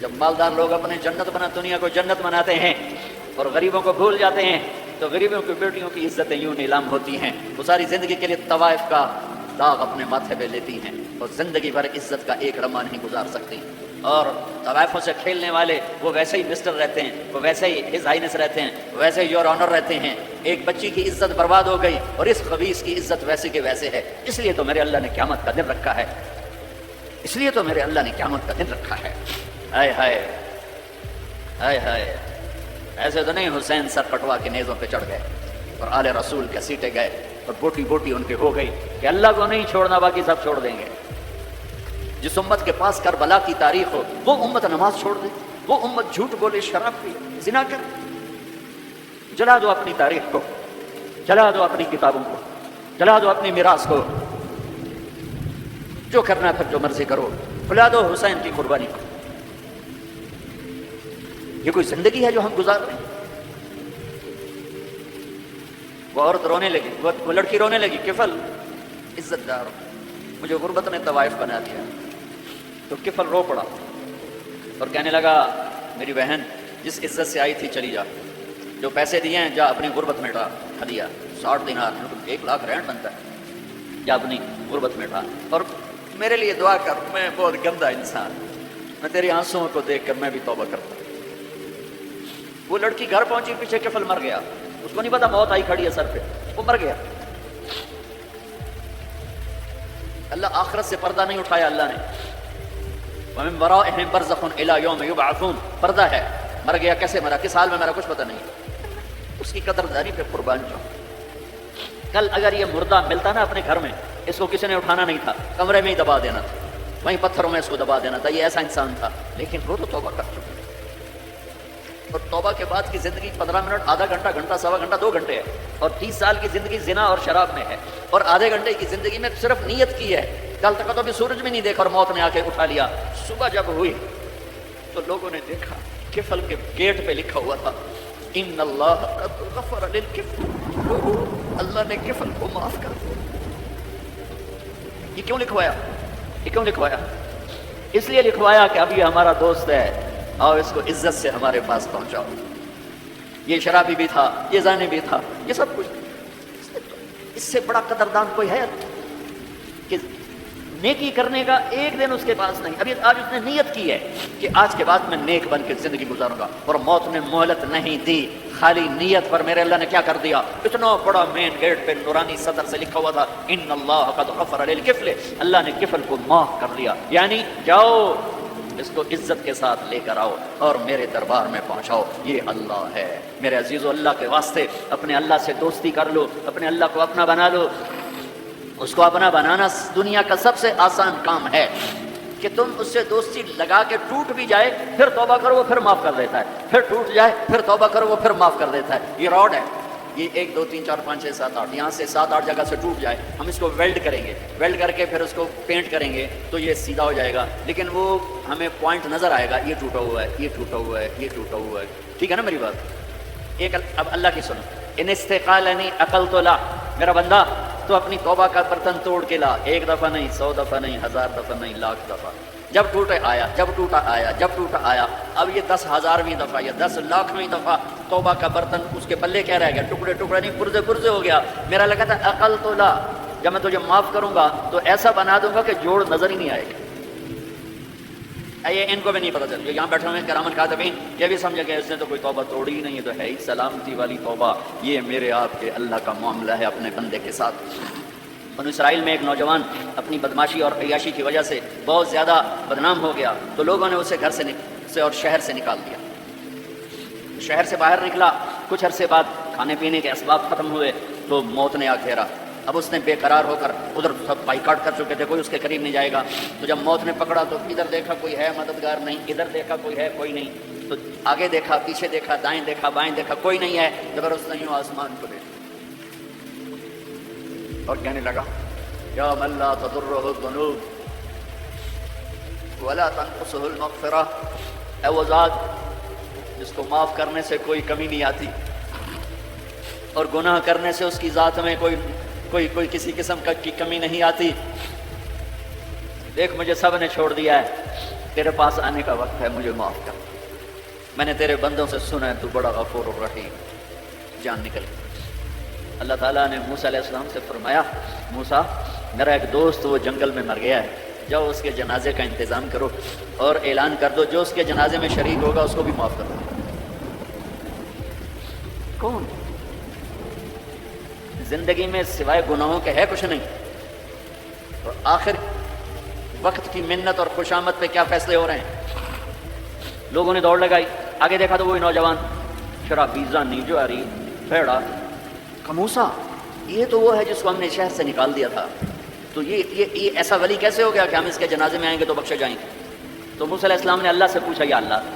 جب مالدار لوگ اپنے دنیا کو جنت بناتے ہیں اور غریبوں کو بھول جاتے ہیں تو غریبوں کی بیٹیوں کی عزتیں یوں نیلام ہوتی ہیں. وہ ساری زندگی کے لیے طوائف کا داغ اپنے ماتھے پہ لیتی ہیں اور زندگی بھر عزت کا ایک لمحہ نہیں گزار سکتی. اور طوائفوں سے کھیلنے والے وہ ویسے ہی مسٹر رہتے ہیں, وہ ویسے ہی ہز ہائنس رہتے ہیں, ویسے ہی یور آنر رہتے ہیں. ایک بچی کی عزت برباد ہو گئی اور اس خبیث کی عزت ویسے کے ویسے ہے. اس لیے تو میرے اللہ نے قیامت کا دن رکھا ہے, اس لیے تو میرے اللہ نے قیامت کا دن رکھا ہے. ہائے ہائے ہائے ہائے, ایسے تو نہیں حسین سر کٹوا کے نیزوں پہ چڑھ گئے اور آل رسول کے سیٹے گئے اور بوٹی بوٹی ان کے ہو گئی کہ اللہ کو نہیں چھوڑنا باقی سب چھوڑ دیں گے. جس امت کے پاس کربلا کی تاریخ ہو وہ امت نماز چھوڑ دے, وہ امت جھوٹ بولے, شراب پی, زنا کر. جلا دو اپنی تاریخ کو, جلا دو اپنی کتابوں کو, جلا دو اپنی میراث کو, جو کرنا پھر جو مرضی کرو, بلا دو حسین کی قربانی کو. یہ کوئی زندگی ہے جو ہم گزار رہے ہیں؟ وہ عورت رونے لگی, وہ لڑکی رونے لگی, کفل عزت دار, مجھے غربت نے طوائف بنا دیا. تو کفل رو پڑا اور کہنے لگا میری بہن جس عزت سے آئی تھی چلی جا, جو پیسے دیے ہیں جا اپنی غربت مٹا. ہدیہ 60 دینار 1 لاکھ رینٹ بنتا ہے, جا اپنی غربت مٹا اور میرے لیے دعا کر, میں بہت گندا انسان, میں تیری آنسوؤں کو دیکھ کر میں بھی توبہ کرتا ہوں. وہ لڑکی گھر پہنچی, پیچھے کفل مر گیا. اس کو نہیں پتا موت آئی کھڑی ہے سر پہ, وہ مر گیا. اللہ آخرت سے پردہ نہیں اٹھایا اللہ نے. وَمِن وَرَائِهِمْ بَرْزَخٌ إِلَىٰ يَوْمِ يُبْعَثُونَ, پردہ ہے. مر گیا, کیسے مرا, کس حال میں مرا, کچھ پتہ نہیں. اس کی قدردانی پہ قربان جاؤ. کل اگر یہ مردہ ملتا نا اپنے گھر میں, اس کو کسی نے اٹھانا نہیں تھا, کمرے میں ہی دبا دینا تھا, وہیں پتھروں میں اس کو دبا دینا تھا. یہ ایسا انسان تھا, لیکن وہ تو توبہ کر چکا. اور توبہ کے بعد کی زندگی 15 منٹ, آدھا گھنٹہ, گھنٹہ, سوا گھنٹہ, 2 گھنٹے ہے. اور 30 سال کی زندگی زنا اور شراب میں ہے. اور آدھے گھنٹے کی زندگی میں صرف نیت کی ہے. کل تک تو بھی سورج بھی نہیں دیکھا اور موت نے آ کے اٹھا لیا. صبح جب ہوئی تو لوگوں نے دیکھا کفل کے گیٹ پہ لکھا ہوا تھا ان اللہ قد غفر للکفل, اللہ نے کفل کو معاف کر دیا. یہ کیوں لکھوایا, یہ کیوں لکھوایا؟ اس لیے لکھوایا کہ اب یہ ہمارا دوست ہے اور اس کو عزت سے ہمارے پاس پہنچاؤ. یہ شرابی بھی تھا, یہ زانی بھی تھا, یہ سب کچھ. اس سے بڑا قدردان کوئی ہے کہ نیکی کرنے کا ایک دن اس کے پاس نہیں. ابھی آج اس نے نیت کی ہے کہ آج کے بعد میں نیک بن کے زندگی گزاروں گا, اور موت نے مہلت نہیں دی. خالی نیت پر میرے اللہ نے کیا کر دیا, اتنا بڑا مین گیٹ پہ نورانی سطر سے لکھا ہوا تھا ان اللہ قد غفر للکفل, اللہ نے کفل کو معاف کر دیا. یعنی جاؤ اس کو عزت کے ساتھ لے کر آؤ اور میرے دربار میں پہنچاؤ. یہ اللہ ہے. میرے عزیزو, اللہ کے واسطے اپنے اللہ سے دوستی کر لو, اپنے اللہ کو اپنا بنا لو. اس کو اپنا بنانا دنیا کا سب سے آسان کام ہے کہ تم اس سے دوستی لگا کے ٹوٹ بھی جائے پھر توبہ کرو وہ پھر معاف کر دیتا ہے, پھر ٹوٹ جائے پھر توبہ کرو وہ پھر معاف کر دیتا ہے. یہ راڈ ہے, یہ 1 2 3 4 5 6 7 8, یہاں سے 7 8 جگہ سے ٹوٹ جائے, ہم اس کو ویلڈ کریں گے, ویلڈ کر کے پھر اس کو پینٹ کریں گے تو یہ سیدھا ہو جائے گا. لیکن وہ ہمیں پوائنٹ نظر آئے گا, یہ ٹوٹا ہوا ہے, یہ ٹوٹا ہوا ہے, یہ ٹوٹا ہوا ہے. ٹھیک ہے نا میری بات؟ ایک اب اللہ کی سنو, ان استقالنی عقل تو لا, میرا بندہ تو اپنی توبہ کا برتن توڑ کے لا. 1 دفعہ نہیں, 100 دفعہ نہیں, 1000 دفعہ نہیں, لاکھ دفعہ. جب ٹوٹے آیا, جب ٹوٹا آیا, جب ٹوٹا آیا. اب یہ 10,000ویں دفعہ یا 10 لاکھویں دفعہ توبہ کا برتن اس کے پلے کیا رہ گیا, ٹکڑے ٹکڑے نہیں, پرزے پرزے ہو گیا. میرا لگا تھا عقل تو لا, جب میں تجھے معاف کروں گا تو ایسا بنا دوں گا کہ جوڑ نظر ہی نہیں آئے گا. یہ ان کو بھی نہیں پتا چل, یہاں بیٹھے ہوئے کرامن کاتبین یہ بھی سمجھ گئے اس نے تو کوئی توبہ توڑی ہی نہیں ہے, تو ہے ہی سلامتی والی توبہ. یہ میرے آپ کے اللہ کا معاملہ ہے اپنے بندے کے ساتھ. بنو اسرائیل میں ایک نوجوان اپنی بدماشی اور عیاشی کی وجہ سے بہت زیادہ بدنام ہو گیا, تو لوگوں نے اسے گھر سے اور شہر سے نکال دیا. شہر سے باہر نکلا, کچھ عرصے بعد کھانے پینے کے اسباب ختم ہوئے تو موت نے آ گھیرا. اب اس نے بے قرار ہو کر, ادھر سب بائیکاٹ کر چکے تھے, کوئی اس کے قریب نہیں جائے گا. تو جب موت نے پکڑا تو ادھر دیکھا کوئی ہے مددگار نہیں, ادھر دیکھا کوئی ہے کوئی نہیں, تو آگے دیکھا, پیچھے دیکھا, دائیں دیکھا, بائیں دیکھا, کوئی نہیں ہے. تو پھر اس نے یوں آسمان کو دیکھا اور کہنے لگا یا من لا تضرہ الذنوب ولا تنقصہ المغفرہ, اے وہ ذات جس کو معاف کرنے سے کوئی کمی نہیں آتی اور گناہ کرنے سے اس کی ذات میں کوئی کسی قسم کی کمی نہیں آتی. دیکھ مجھے سب نے چھوڑ دیا ہے, تیرے پاس آنے کا وقت ہے، مجھے معاف کر، میں نے تیرے بندوں سے سنا ہے تو بڑا غفور الرحیم۔ جان نکل گئی۔ اللہ تعالیٰ نے موسیٰ علیہ السلام سے فرمایا، موسیٰ میرا ایک دوست وہ جنگل میں مر گیا ہے، جاؤ اس کے جنازے کا انتظام کرو اور اعلان کر دو جو اس کے جنازے میں شریک ہوگا اس کو بھی معاف کر دو۔ کون؟ زندگی میں سوائے گناہوں کے ہے کچھ نہیں، اور آخر وقت کی منت اور خوشامد پہ کیا فیصلے ہو رہے ہیں؟ لوگوں نے دوڑ لگائی، آگے دیکھا تو وہی نوجوان شرابی زانی جواری بھیڑا، موسیٰ یہ تو وہ ہے جس کو ہم نے شہر سے نکال دیا تھا، تو یہ ایسا ولی کیسے ہو گیا کہ ہم اس کے جنازے میں آئیں گے تو بخشے جائیں گے؟ تو موسیٰ علیہ السلام نے اللہ سے پوچھا، یا اللہ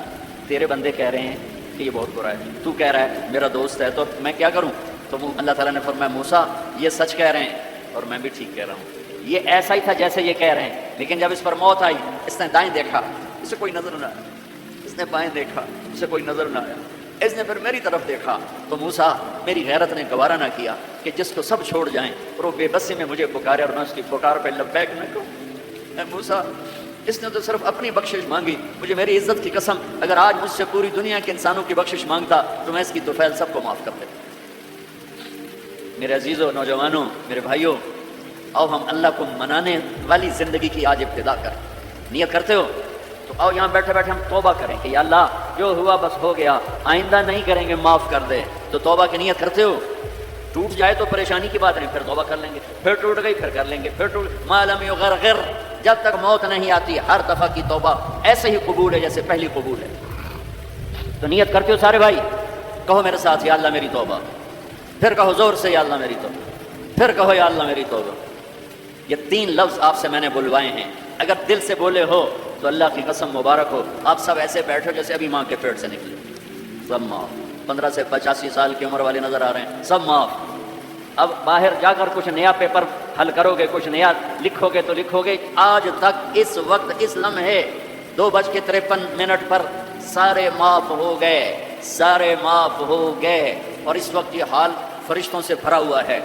تیرے بندے کہہ رہے ہیں کہ یہ بہت برا ہے، تو کہہ رہا ہے میرا دوست ہے، تو میں کیا کروں؟ تو اللہ تعالیٰ نے فرمایا، موسیٰ یہ سچ کہہ رہے ہیں اور میں بھی ٹھیک کہہ رہا ہوں، یہ ایسا ہی تھا جیسے یہ کہہ رہے ہیں، لیکن جب اس پر موت آئی اس نے دائیں دیکھا اسے کوئی نظر نہ آیا، اس نے بائیں دیکھا اسے کوئی نظر نہ آیا، اس نے پھر میری طرف دیکھا تو موسیٰ میری غیرت نے گوارا نہ کیا کہ جس کو سب چھوڑ جائیں اور وہ بے بسی میں مجھے پکارے اور میں اس کی پکار پہ لبیک نہ کہوں۔ اے موسیٰ اس نے تو صرف اپنی بخشش مانگی، مجھے میری عزت کی قسم اگر آج مجھ سے پوری دنیا کے انسانوں کی بخشش مانگتا تو میں اس کی طفیل سب کو معاف کر دیتا۔ میرے عزیزوں، نوجوانوں، میرے بھائیوں، آؤ ہم اللہ کو منانے والی زندگی کی آج ابتدا کریں۔ نیت کرتے ہو تو آؤ یہاں بیٹھے بیٹھے ہم توبہ کریں کہ یا اللہ جو ہوا بس ہو گیا، آئندہ نہیں کریں گے، معاف کر دے۔ تو توبہ کی نیت کرتے ہو؟ ٹوٹ جائے تو پریشانی کی بات نہیں، پھر توبہ کر لیں گے، پھر ٹوٹ گئی پھر کر لیں گے، پھر ٹوٹ ما لم یغرغر، جب تک موت نہیں آتی ہر دفعہ کی توبہ ایسے ہی قبول ہے جیسے پہلی قبول ہے۔ تو نیت کرتے ہو سارے بھائی؟ کہو میرے ساتھ، یا اللہ میری توبہ، پھر کہو زور سے یا اللہ میری توبہ، پھر کہو یا اللہ میری توبہ۔ یہ 3 لفظ آپ سے میں نے بلوائے ہیں، اگر دل سے بولے ہو تو اللہ کی قسم مبارک ہو، آپ سب ایسے بیٹھو جیسے ابھی ماں کے پیٹ سے نکلے، سب معاف۔ 15 سے 85 سال کی عمر والے نظر آ رہے ہیں، سب معاف۔ اب باہر جا کر کچھ نیا پیپر حل کرو گے، کچھ نیا لکھو گے تو لکھو گے آج تک اس وقت اس لمحے 2:53 پر سارے معاف ہو گئے، سارے معاف ہو گئے، اور اس وقت یہ حال فرشتوں سے بھرا ہوا ہے،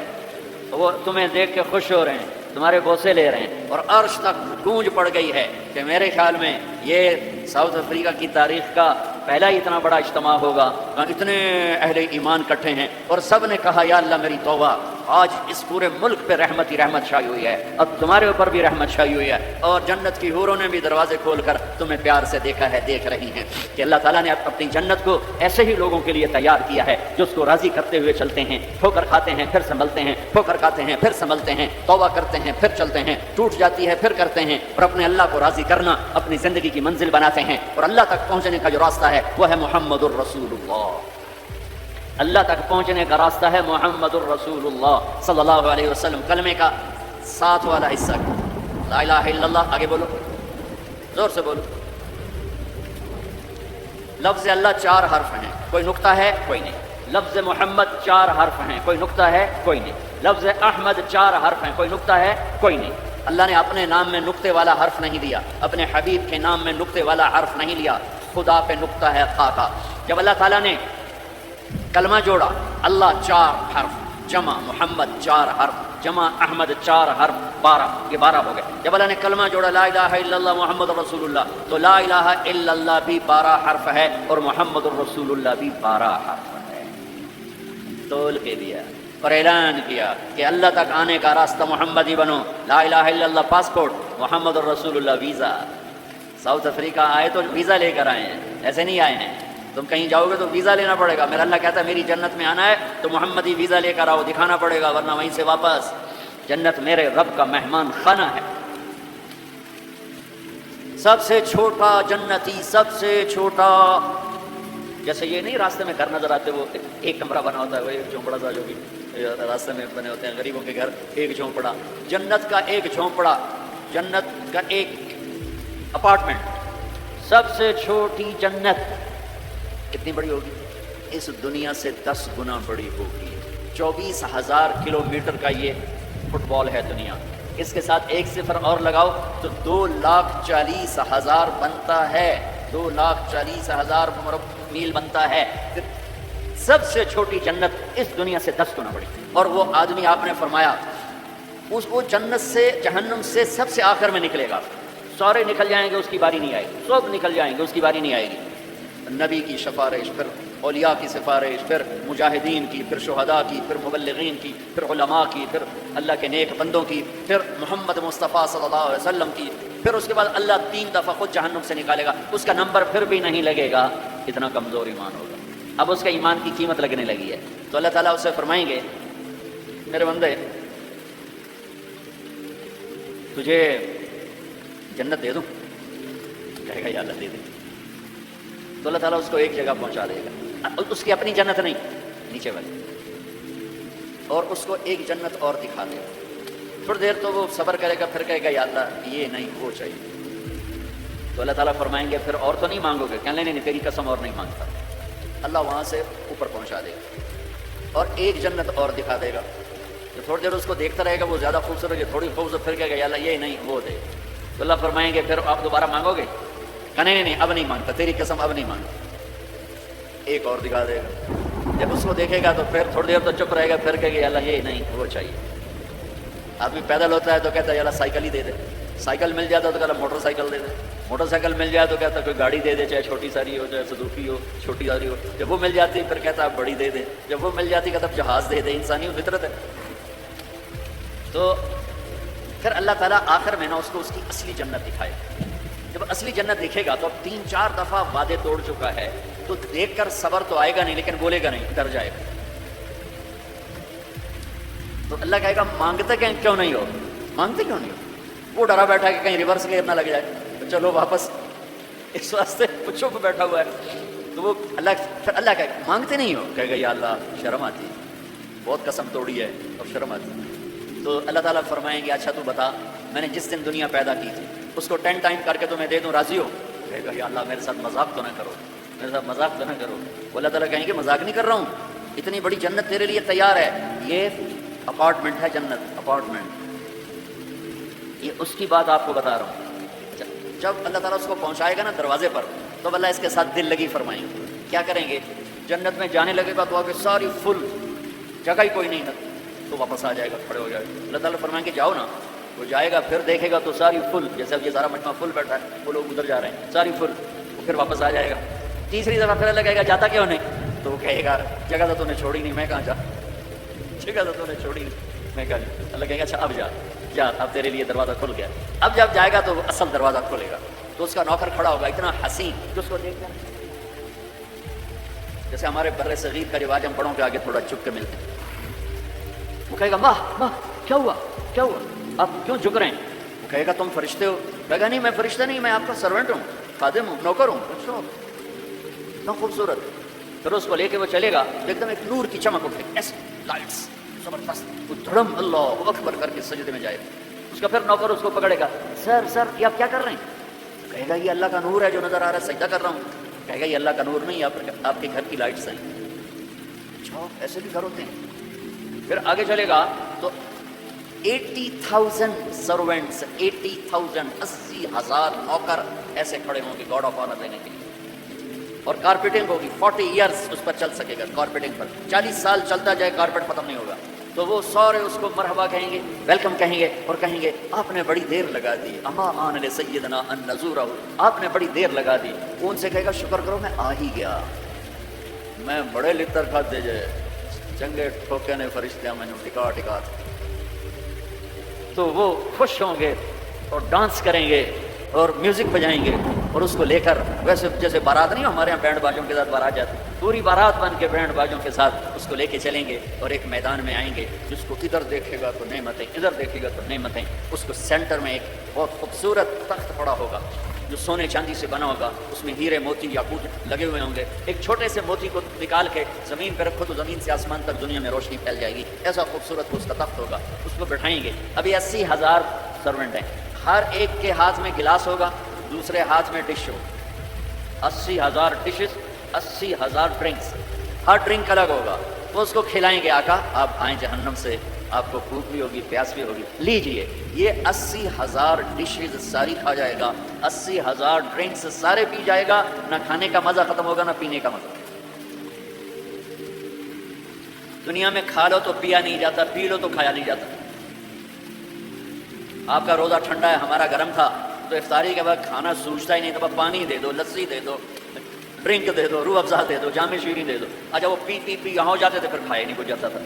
وہ تمہیں دیکھ کے خوش ہو رہے ہیں، تمہارے بوسے لے رہے ہیں، اور عرش تک گونج پڑ گئی ہے کہ میرے خیال میں یہ ساؤتھ افریقہ کی تاریخ کا پہلا ہی اتنا بڑا اجتماع ہوگا، اتنے اہل ایمان کٹھے ہیں اور سب نے کہا یا اللہ میری توبہ۔ آج اس پورے ملک پہ رحمت ہی رحمت چھائی ہوئی ہے، اب تمہارے اوپر بھی رحمت چھائی ہوئی ہے، اور جنت کی حوروں نے بھی دروازے کھول کر تمہیں پیار سے دیکھا ہے، دیکھ رہی ہیں کہ اللہ تعالیٰ نے اپنی جنت کو ایسے ہی لوگوں کے لیے تیار کیا ہے جو اس کو راضی کرتے ہوئے چلتے ہیں، ٹھوکر کھاتے ہیں پھر سنبھلتے ہیں، ٹھوکر کھاتے ہیں پھر سنبھلتے ہیں، توبہ کرتے ہیں پھر چلتے ہیں، ٹوٹ جاتی ہے پھر کرتے ہیں، اور اپنے اللہ کو راضی کرنا اپنی زندگی کی منزل بناتے ہیں، اور اللہ تک پہنچنے کا جو راستہ ہے وہ ہے محمد الرسول اللہ۔ اللہ تک پہنچنے کا راستہ ہے محمد الرسول اللہ صلی اللہ علیہ وسلم۔ کلمے کا 7 والا حصہ لا الہ الا اللہ، آگے بولو، زور سے بولو۔ لفظ اللہ 4 حرف ہیں، کوئی نقطہ ہے کوئی نہیں۔ لفظ محمد 4 حرف ہیں، کوئی نقطہ ہے کوئی نہیں۔ لفظ احمد 4 حرف ہیں، کوئی نقطہ ہے کوئی نہیں۔ اللہ نے اپنے نام میں نقطے والا حرف نہیں دیا، اپنے حبیب کے نام میں نقطے والا حرف نہیں لیا، خدا پہ نقطہ ہے خا کا۔ جب اللہ تعالیٰ نے کلمہ جوڑا، اللہ 4 حرف، جمع محمد 4 حرف، جمع احمد 4 حرف، 12، یہ 12 ہو گئے۔ جب اللہ نے کلمہ جوڑا لا الہ الا اللہ محمد رسول اللہ، تو لا الہ الا اللہ بھی 12 حرف ہے اور محمد الرسول اللہ بھی 12 حرف ہے۔ تول کے دیا اور اعلان کیا کہ اللہ تک آنے کا راستہ محمدی بنو، لا الہ الا اللہ پاسپورٹ، محمد الرسول اللہ ویزا۔ ساؤتھ افریقہ آئے تو ویزا لے کر آئے ہیں، ایسے نہیں آئے ہیں۔ تم کہیں جاؤ گے تو ویزا لینا پڑے گا، میرا اللہ کہتا ہے میری جنت میں آنا ہے تو محمدی ویزا لے کر آؤ، دکھانا پڑے گا ورنہ وہیں سے واپس۔ جنت میرے رب کا مہمان خانہ ہے۔ سب سے چھوٹا جنتی، سب سے چھوٹا، جیسے یہ نہیں راستے میں گھر نظر آتے، وہ ایک کمرہ بنا ہوتا ہے، وہ ایک جھونپڑا سا جو بھی راستے میں بنے ہوتے ہیں غریبوں کے گھر، ایک جھونپڑا، جنت کا ایک جھونپڑا، جنت کا ایک اپارٹمنٹ، سب سے چھوٹی جنت کتنی بڑی ہوگی؟ اس دنیا سے 10 گنا بڑی ہوگی۔ 24,000 کلومیٹر کا یہ فٹ بال ہے دنیا، اس کے ساتھ 1 صفر اور لگاؤ تو 2,40,000 بنتا ہے، 2,40,000 میل بنتا ہے۔ سب سے چھوٹی جنت اس دنیا سے 10 گنا بڑی، اور وہ آدمی آپ نے فرمایا وہ جنت سے جہنم سے سب سے آخر میں نکلے گا، سارے نکل جائیں گے، اس کی باری نہیں آئے گی، سب نکل جائیں گے، اس کی باری نہیں آئے گی۔ نبی کی سفارش، پھر اولیاء کی سفارش، پھر مجاہدین کی، پھر شہداء کی، پھر مبلغین کی، پھر علماء کی، پھر اللہ کے نیک بندوں کی، پھر محمد مصطفیٰ صلی اللہ علیہ وسلم کی، پھر اس کے بعد اللہ 3 دفعہ خود جہنم سے نکالے گا، اس کا نمبر پھر بھی نہیں لگے گا، اتنا کمزور ایمان ہوگا۔ اب اس کا ایمان کی قیمت لگنے لگی ہے، تو اللہ تعالیٰ اسے فرمائیں گے میرے بندے تجھے جنت دے دوں؟ کہے گا یا اللہ دے دے۔ تو اللہ تعالیٰ اس کو ایک جگہ پہنچا دے گا، اس کی اپنی جنت نہیں، نیچے والی، اور اس کو ایک جنت اور دکھا دے گا۔ تھوڑی دیر تو وہ صبر کرے گا، پھر کہے گا یا اللہ یہ نہیں وہ چاہیے۔ تو اللہ تعالیٰ فرمائیں گے پھر اور تو نہیں مانگو گے؟ کہنے نہیں تیری قسم اور نہیں مانگتا۔ اللہ وہاں سے اوپر پہنچا دے گا اور ایک جنت اور دکھا دے گا۔ تو تھوڑی دیر اس کو دیکھتا رہے گا، وہ زیادہ خوبصورت ہے، تھوڑی خوبصورت، پھر کہے گا یا اللہ یہ نہیں وہ دے۔ تو اللہ فرمائیں گے پھر آپ دوبارہ مانگو گے؟ کہنے نہیں اب نہیں مانگتا، تیری قسم اب نہیں مانگتا۔ ایک اور دکھا دے گا۔ جب اس کو دیکھے گا تو پھر تھوڑی دیر تو چپ رہے گا، پھر کہے گا یا اللہ یہ نہیں وہ چاہیے۔ آدمی پیدل ہوتا ہے تو کہتا ہے یا اللہ سائیکل ہی دے دے، سائیکل مل جاتا ہے تو کہتا موٹر سائیکل دے دے، موٹر سائیکل مل جائے تو کہتا کوئی گاڑی دے دے، چاہے چھوٹی ساری ہو چاہے سزوکی ہو، چھوٹی ساری ہو۔ جب وہ مل جاتی پھر کہتا بڑی دے دے، جب وہ مل جاتی کہتا جہاز دے دے۔ انسانی فطرت ہے۔ تو پھر اللہ تعالیٰ آخر میں نا اس کو اس کی اصلی جنت دکھائے۔ جب اصلی جنت دیکھے گا تو اب 3-4 دفعہ وعدے توڑ چکا ہے، تو دیکھ کر صبر تو آئے گا نہیں، لیکن بولے گا نہیں، ڈر جائے گا۔ تو اللہ کہے گا مانگتے کیوں نہیں ہو؟ مانگتے کیوں نہیں ہو؟ وہ ڈرا بیٹھا ہے کہ کہیں ریورس گیئر نہ لگ جائے، تو چلو واپس، اس واسطے وہ چپ بیٹھا ہوا ہے۔ تو وہ اللہ کہے گا مانگتے نہیں ہو؟ کہے گا یا اللہ شرم آتی، بہت قسم توڑی ہے اور شرم آتی۔ تو اللہ تعالیٰ فرمائیں گے اچھا تو بتا، میں نے جس دن دنیا پیدا کی تھی اس کو 10 ٹائم کر کے تمہیں دے دوں، راضی ہو؟ کہے گا یا اللہ میرے ساتھ مذاق تو نہ کرو، میرے ساتھ مذاق تو نہ کرو۔ وہ اللہ تعالیٰ کہیں گے مذاق نہیں کر رہا ہوں، اتنی بڑی جنت تیرے لیے تیار ہے، یہ اپارٹمنٹ ہے، جنت اپارٹمنٹ، یہ اس کی بات آپ کو بتا رہا ہوں۔ جب اللہ تعالیٰ اس کو پہنچائے گا نا دروازے پر، تو اللہ اس کے ساتھ دل لگی فرمائیں گے۔ کیا کریں گے؟ جنت میں جانے لگے گا تو آگے ساری فل، جگہ ہی کوئی نہیں نا، تو واپس آ جائے گا، کھڑے ہو جائے گا۔ اللہ تعالیٰ فرمائیں گے جاؤ نا، وہ جائے گا، پھر دیکھے گا تو ساری فل، جیسے اب یہ سارا مجمع فل بیٹھا ہے، وہ لوگ ادھر جا رہے ہیں، ساری فل، پھر واپس آ جائے گا۔ تیسری دفعہ پھر اللہ کہے گا جاتا کیوں نہیں؟ تو وہ کہے گا جگہ تو نے چھوڑی نہیں، میں کہاں جا، جگہ تو نے چھوڑی نہیں، میں کہاں جا۔ اللہ کہے گا اچھا اب جا، اب تیرے لیے دروازہ کھل گیا۔ اب جب جائے گا تو اصل دروازہ کھلے گا، تو اس کا نوکر کھڑا ہوگا اتنا حسین کہ اس کو دیکھ کر، جیسے ہمارے بر صغیر کا رواج، ہم بڑوں کے آگے تھوڑا چپ کے ملتے ہیں۔ وہ کہے گا ماہ ماہ کیا ہوا کیا ہوا، آپ کیوں جھک رہے ہیں؟ وہ کہے گا تم فرشتے ہو؟ کہے گا نہیں میں فرشتہ نہیں، میں آپ کا سرونٹ ہوں، خادم ہوں، نوکر ہوں۔ اچھا اتنا خوبصورت۔ پھر اس کو لے کے وہ چلے گا، ایک دم ایک نور کی چمک اٹھے، ایسے لائٹس زبردست، وہ دھڑم اللہ اکبر کر کے سجدے میں جائے گا۔ اس کا پھر نوکر اس کو پکڑے گا، سر یہ آپ کیا کر رہے ہیں؟ کہے گا یہ اللہ کا نور ہے جو نظر آ رہا ہے، سجدہ کر رہا ہوں۔ کہے گا یہ اللہ کا نور نہیں، آپ کے گھر کی لائٹس ہیں۔ اچھا ایسے بھی گھر ہوتے ہیں؟ پھر آگے چلے گا تو 80,000 سرونٹس، 80,000 80,000 نوکر ایسے کھڑے ہوں گے گاڈ آف آنر دینے کے لیے، اور کارپیٹنگ ہوگی 40 ایئرس اس پر چل سکے گا، کارپیٹنگ پر 40 سال چلتا جائے، کارپیٹ ختم نہیں ہوگا۔ تو وہ سارے اس کو مرحبا کہیں گے، ویلکم کہیں گے، اور کہیں گے آپ نے بڑی دیر لگا دی، اما آن لسیدنا ان نزورہ، آپ نے بڑی دیر لگا دی۔ وہ ان سے کہے گا شکر کرو میں آ ہی گیا، میں بڑے لطر کھا دے جائے چنگے ٹھوکے نے فرشتے میں ٹکا ٹکا۔ تو وہ خوش ہوں گے اور ڈانس کریں گے اور میوزک بجائیں گے، اور اس کو لے کر ویسے جیسے بارات نہیں ہمارے یہاں بینڈ باجوں کے ساتھ بارات جاتی، پوری بارات بن کے بینڈ باجوں کے ساتھ اس کو لے کے چلیں گے، اور ایک میدان میں آئیں گے جس کو ادھر دیکھے گا تو نعمتیں، ادھر دیکھے گا تو نعمتیں۔ اس کو سینٹر میں ایک بہت خوبصورت تخت پڑا ہوگا جو سونے چاندی سے بنا ہوگا، اس میں ہیرے موتی یاقوت لگے ہوئے ہوں گے۔ ایک چھوٹے سے موتی کو نکال کے زمین پہ رکھو تو زمین سے آسمان تک دنیا میں روشنی پھیل جائے گی، ایسا خوبصورت اس کا تخت ہوگا۔ اس کو بٹھائیں گے۔ ابھی 80,000 سرونٹ ہیں، ہر ایک کے ہاتھ میں گلاس ہوگا، دوسرے ہاتھ میں ڈش ہو، 80,000 ڈشز، 80,000 ڈرنکس، ہر ڈرنک الگ ہوگا۔ وہ اس کو کھلائیں گے، آقا آپ آئیں جہنم سے، آپ کو بھوک بھی ہوگی پیاس بھی ہوگی، لیجئے یہ 80,000 ڈشز ساری کھا جائے گا، 80,000 ڈرنکس سارے پی جائے گا، نہ کھانے کا مزہ ختم ہوگا نہ پینے کا مزہ۔ دنیا میں کھا لو تو پیا نہیں جاتا، پی لو تو کھایا نہیں جاتا۔ آپ کا روزہ ٹھنڈا ہے، ہمارا گرم تھا، تو افطاری کے بعد کھانا سوچتا ہی نہیں، تو پانی دے دو، لسی دے دو، ڈرنک دے دو، روح افزا دے دو، جام شیریں دے دو، اچھا وہ پی پی پی یہاں ہو جاتے تھے، پھر کھائے نہیں گزرتا تھا۔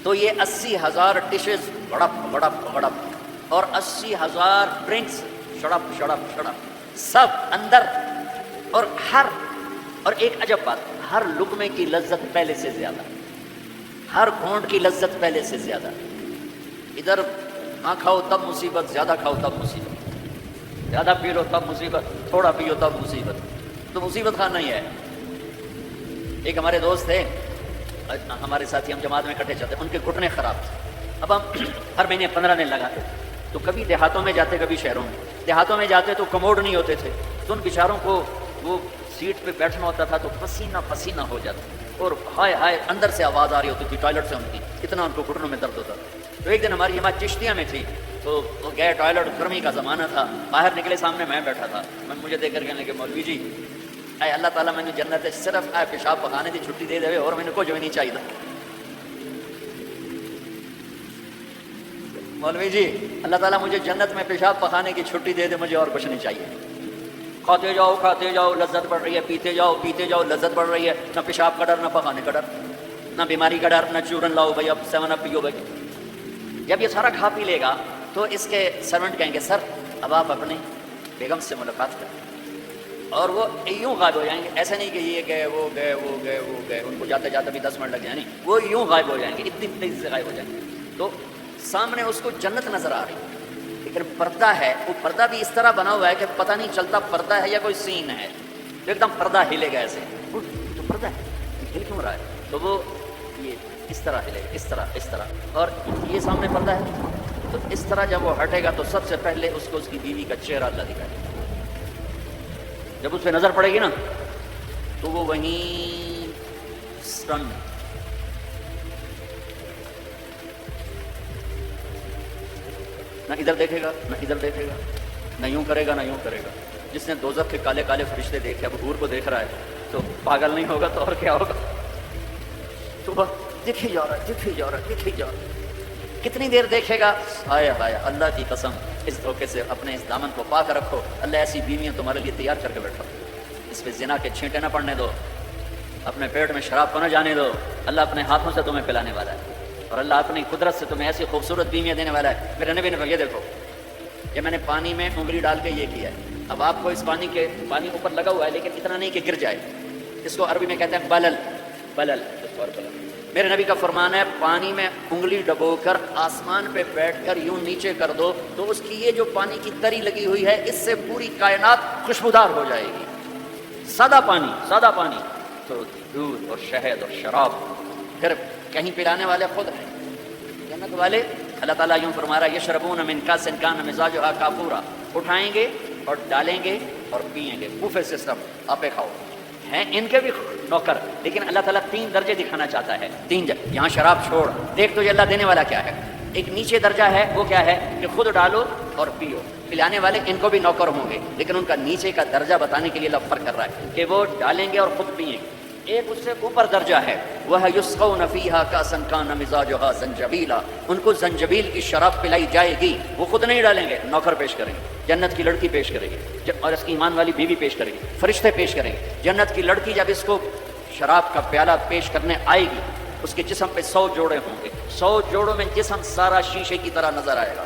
تو یہ 80,000 ڈشز بڑپ بڑپ بڑپ اور 80,000 ڈرنکس شڑپ شڑپ شڑپ سب اندر، اور ایک عجب بات، ہر لقمے کی لذت پہلے سے زیادہ، ہر گھونٹ کی لذت پہلے سے زیادہ۔ ادھر نہ کھاؤ تب مصیبت، زیادہ کھاؤ تب مصیبت، زیادہ پی لو تب مصیبت، تھوڑا پیو تب مصیبت، تو مصیبت کھانا ہی ہے۔ ایک ہمارے دوست تھے، ہمارے ساتھی، ہم جماعت میں اکٹھے چلتے، ان کے گھٹنے خراب تھے۔ اب ہم ہر مہینے 15 دن لگاتے تھے، تو کبھی دیہاتوں میں جاتے، کبھی شہروں میں۔ دیہاتوں میں جاتے تو کموڈ نہیں ہوتے تھے، تو ان بیچاروں کو وہ سیٹ پہ بیٹھنا ہوتا تھا تو پسینہ پسینہ ہو جاتا، اور ہائے ہائے اندر سے آواز آ رہی ہوتی تھی ٹوائلٹ سے ان کی، اتنا ان کو گھٹنوں میں درد ہوتا تھا۔ تو ایک دن ہماری جماعت چشتیہ میں تھی، تو وہ گئے ٹوائلٹ، گرمی کا زمانہ تھا، باہر نکلے، سامنے میں بیٹھا تھا، مجھے دیکھ کر کہنے لگے مولوی جی اے اللہ تعالیٰ میں نے جنت صرف اے پیشاب پخانے کی چھٹی دے دے اور میں نے کچھ بھی نہیں چاہیے۔ مولوی جی اللہ تعالیٰ مجھے جنت میں پیشاب پخانے کی چھٹی دے دے، مجھے اور کچھ نہیں چاہیے۔ کھاتے جاؤ لذت بڑھ رہی ہے، پیتے جاؤ لذت بڑھ رہی ہے، نہ پیشاب کا ڈر، نہ پخانے کا ڈر، نہ بیماری کا ڈر، نہ چورن لاؤ بھائی اب 7 اپ پیو بھائی۔ جب یہ سارا کھا پی لے گا تو اس کے سرونٹ کہیں گے سر اب آپ اپنے بیگم سے ملاقات کریں، اور وہ یوں غائب ہو جائیں گے، ایسا نہیں کہ یہ گئے وہ گئے وہ گئے وہ گئے، ان کو جاتے جاتے بھی 10 منٹ لگ جائیں، نہیں، وہ یوں غائب ہو جائیں گے، اتنی تیزی سے غائب ہو جائیں گے۔ تو سامنے اس کو جنت نظر آ رہی ہے، لیکن پردہ ہے، وہ پردہ بھی اس طرح بنا ہوا ہے کہ پتہ نہیں چلتا پردہ ہے یا کوئی سین ہے، تو ایک دم پردہ ہلے گا ایسے، تو پردہ ہے ہل کیوں رہا ہے، تو وہ یہ اس طرح ہلے گا، اس طرح، اور یہ سامنے پردہ ہے، تو اس طرح جب وہ ہٹے گا تو سب سے پہلے اس کو اس کی بیوی کا چہرہ اللہ دکھائے گا۔ جب اس پہ نظر پڑے گی نا تو وہ وہیں سٹن، نہ ادھر دیکھے گا نہ ادھر دیکھے گا، نہ یوں کرے گا نہ یوں کرے گا۔ جس نے دوزخ کے کالے کالے فرشتے دیکھے، اب حور کو دیکھ رہا ہے تو پاگل نہیں ہوگا تو اور کیا ہوگا؟ تو بس دکھ ہی جا رہا ہے، دکھ ہی جا رہا ہے، دکھ ہی جا رہا ہے۔ کتنی دیر دیکھے گا؟ ہائے ہائے اللہ کی قسم، اس دھوکے سے اپنے اس دامن کو پاک رکھو، اللہ ایسی بیویاں تمہارے لیے تیار کر کے بیٹھا، اس پہ زنا کے چھینٹے نہ پڑنے دو، اپنے پیٹ میں شراب کو نہ جانے دو، اللہ اپنے ہاتھوں سے تمہیں پلانے والا ہے، اور اللہ اپنی قدرت سے تمہیں ایسی خوبصورت بیویاں دینے والا ہے۔ میرے نبی نے یہ دیکھو، یہ میں نے پانی میں انگلی ڈال کے یہ کیا ہے، اب آپ کو اس پانی اوپر لگا ہوا ہے لیکن اتنا نہیں کہ گر جائے، اس کو عربی میں کہتے ہیں بلل، بلل۔ میرے نبی کا فرمان ہے پانی میں انگلی ڈبو کر آسمان پہ بیٹھ کر یوں نیچے کر دو تو اس کی یہ جو پانی کی تری لگی ہوئی ہے اس سے پوری کائنات خوشبودار ہو جائے گی۔ سادہ پانی تو دودھ اور شہد اور شراب، پھر کہیں پلانے والے خود ہیں جنت والے۔ اللہ تعالیٰ یوں فرما رہا ہے یشربون من کاس کان مزاجھا کافورا، اٹھائیں گے اور ڈالیں گے اور پئیں گے، بوفے سسٹم، آپے کھاؤ۔ ہیں ان کے بھی نوکر، لیکن اللہ تعالیٰ 3 درجے دکھانا چاہتا ہے، 3 یہاں شراب چھوڑ، دیکھ تجھے اللہ دینے والا کیا ہے۔ ایک نیچے درجہ ہے، وہ کیا ہے کہ خود ڈالو اور پیو، پلانے والے ان کو بھی نوکر ہوں گے، لیکن ان کا نیچے کا درجہ بتانے کے لیے اللہ فرق کر رہا ہے کہ وہ ڈالیں گے اور خود پئیں گے۔ ایک اس سے اوپر درجہ ہے، وہ ہے یسقون فیہا کاسا کان مزاجھا زنجبیلا، ان کو زنجبیل کی شراب پلائی جائے گی، وہ خود نہیں ڈالیں گے، نوکر پیش کریں گے، جنت کی لڑکی پیش کرے گی اور اس کی ایمان والی بیوی پیش کرے گی، فرشتے پیش کریں گے۔ جنت کی لڑکی جب اس کو شراب کا پیالہ پیش کرنے آئے گی، اس کے جسم پہ 100 جوڑے ہوں گے، 100 جوڑوں میں جسم سارا شیشے کی طرح نظر آئے گا،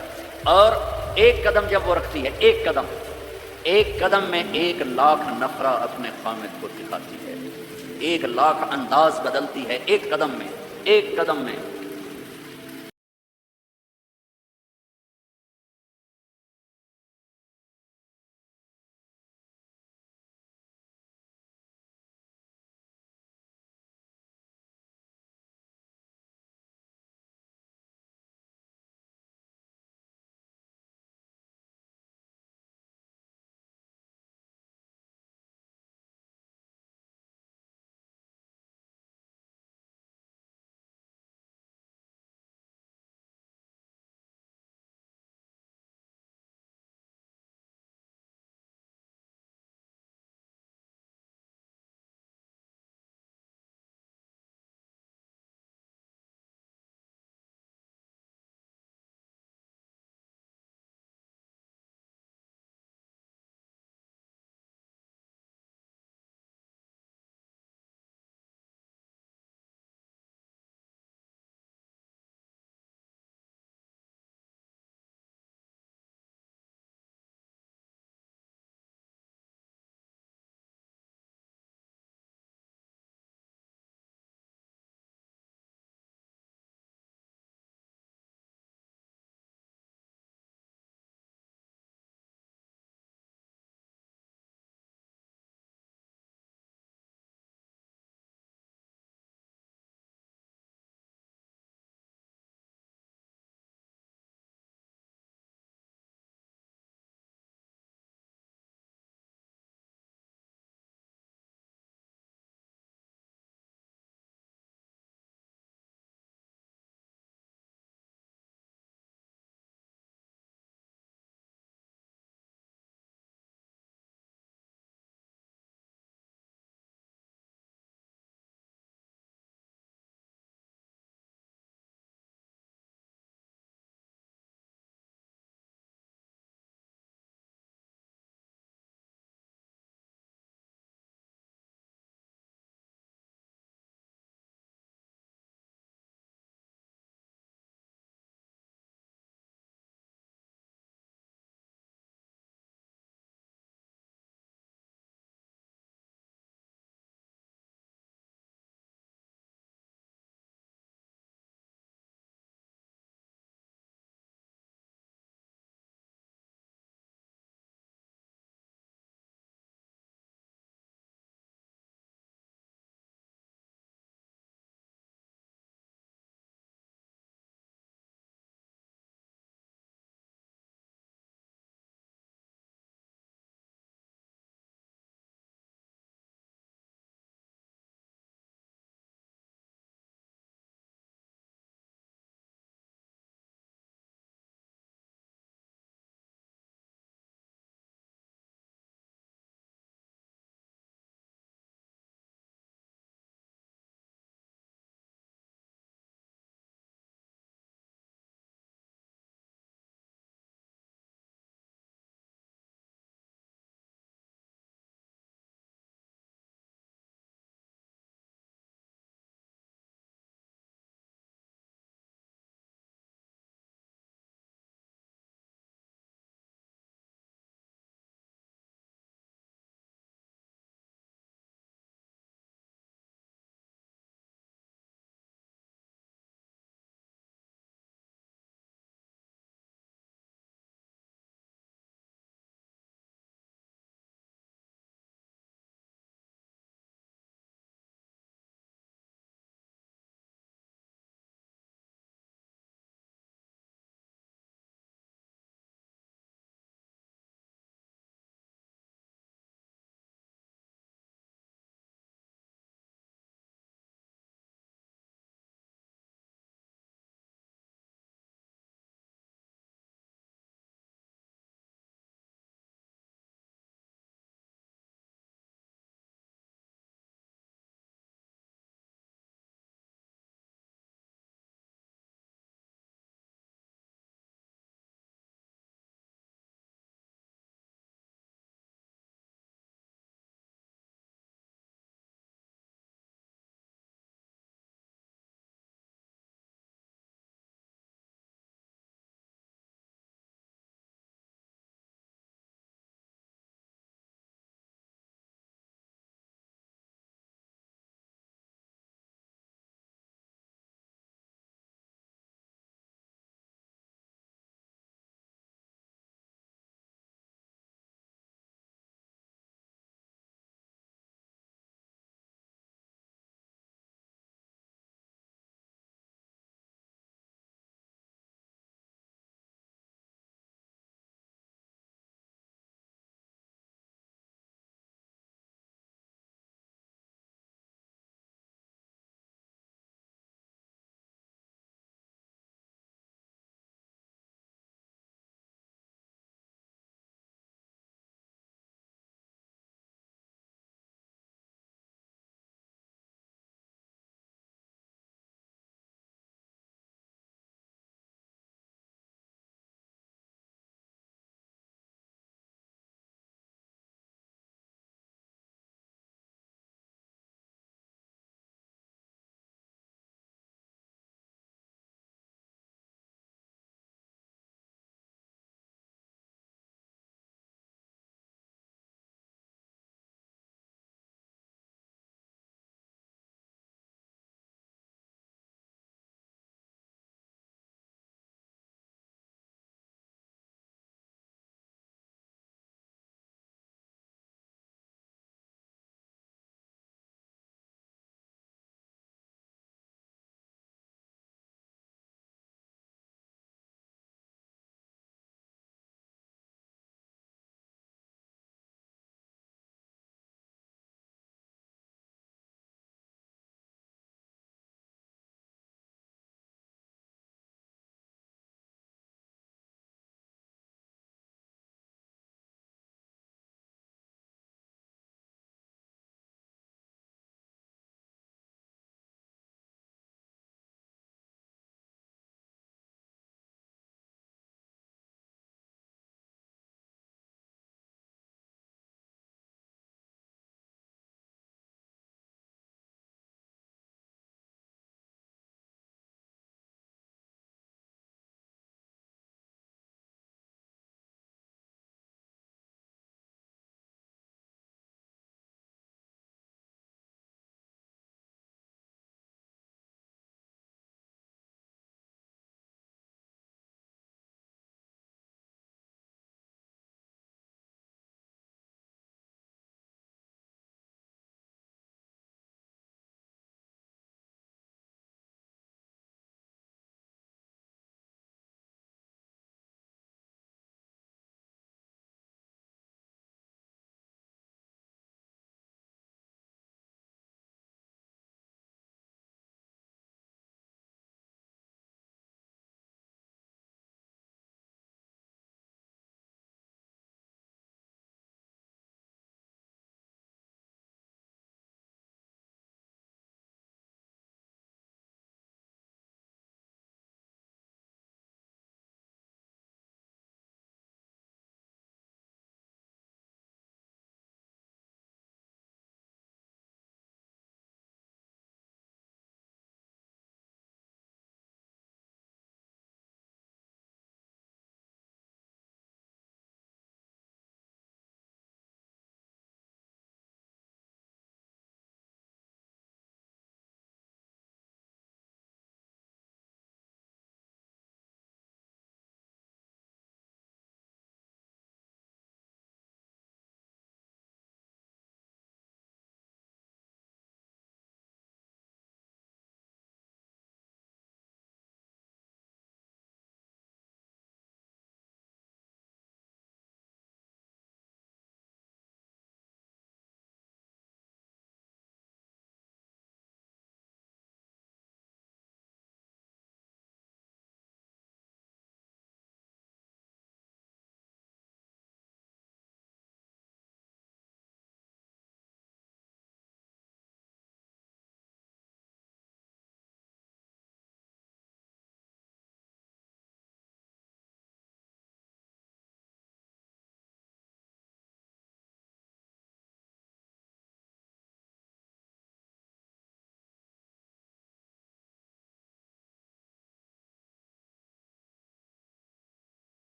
اور ایک قدم جب وہ رکھتی ہے، ایک قدم میں 1,00,000 نخرہ اپنے خامد کو دکھاتی ہے، 1,00,000 انداز بدلتی ہے ایک قدم میں۔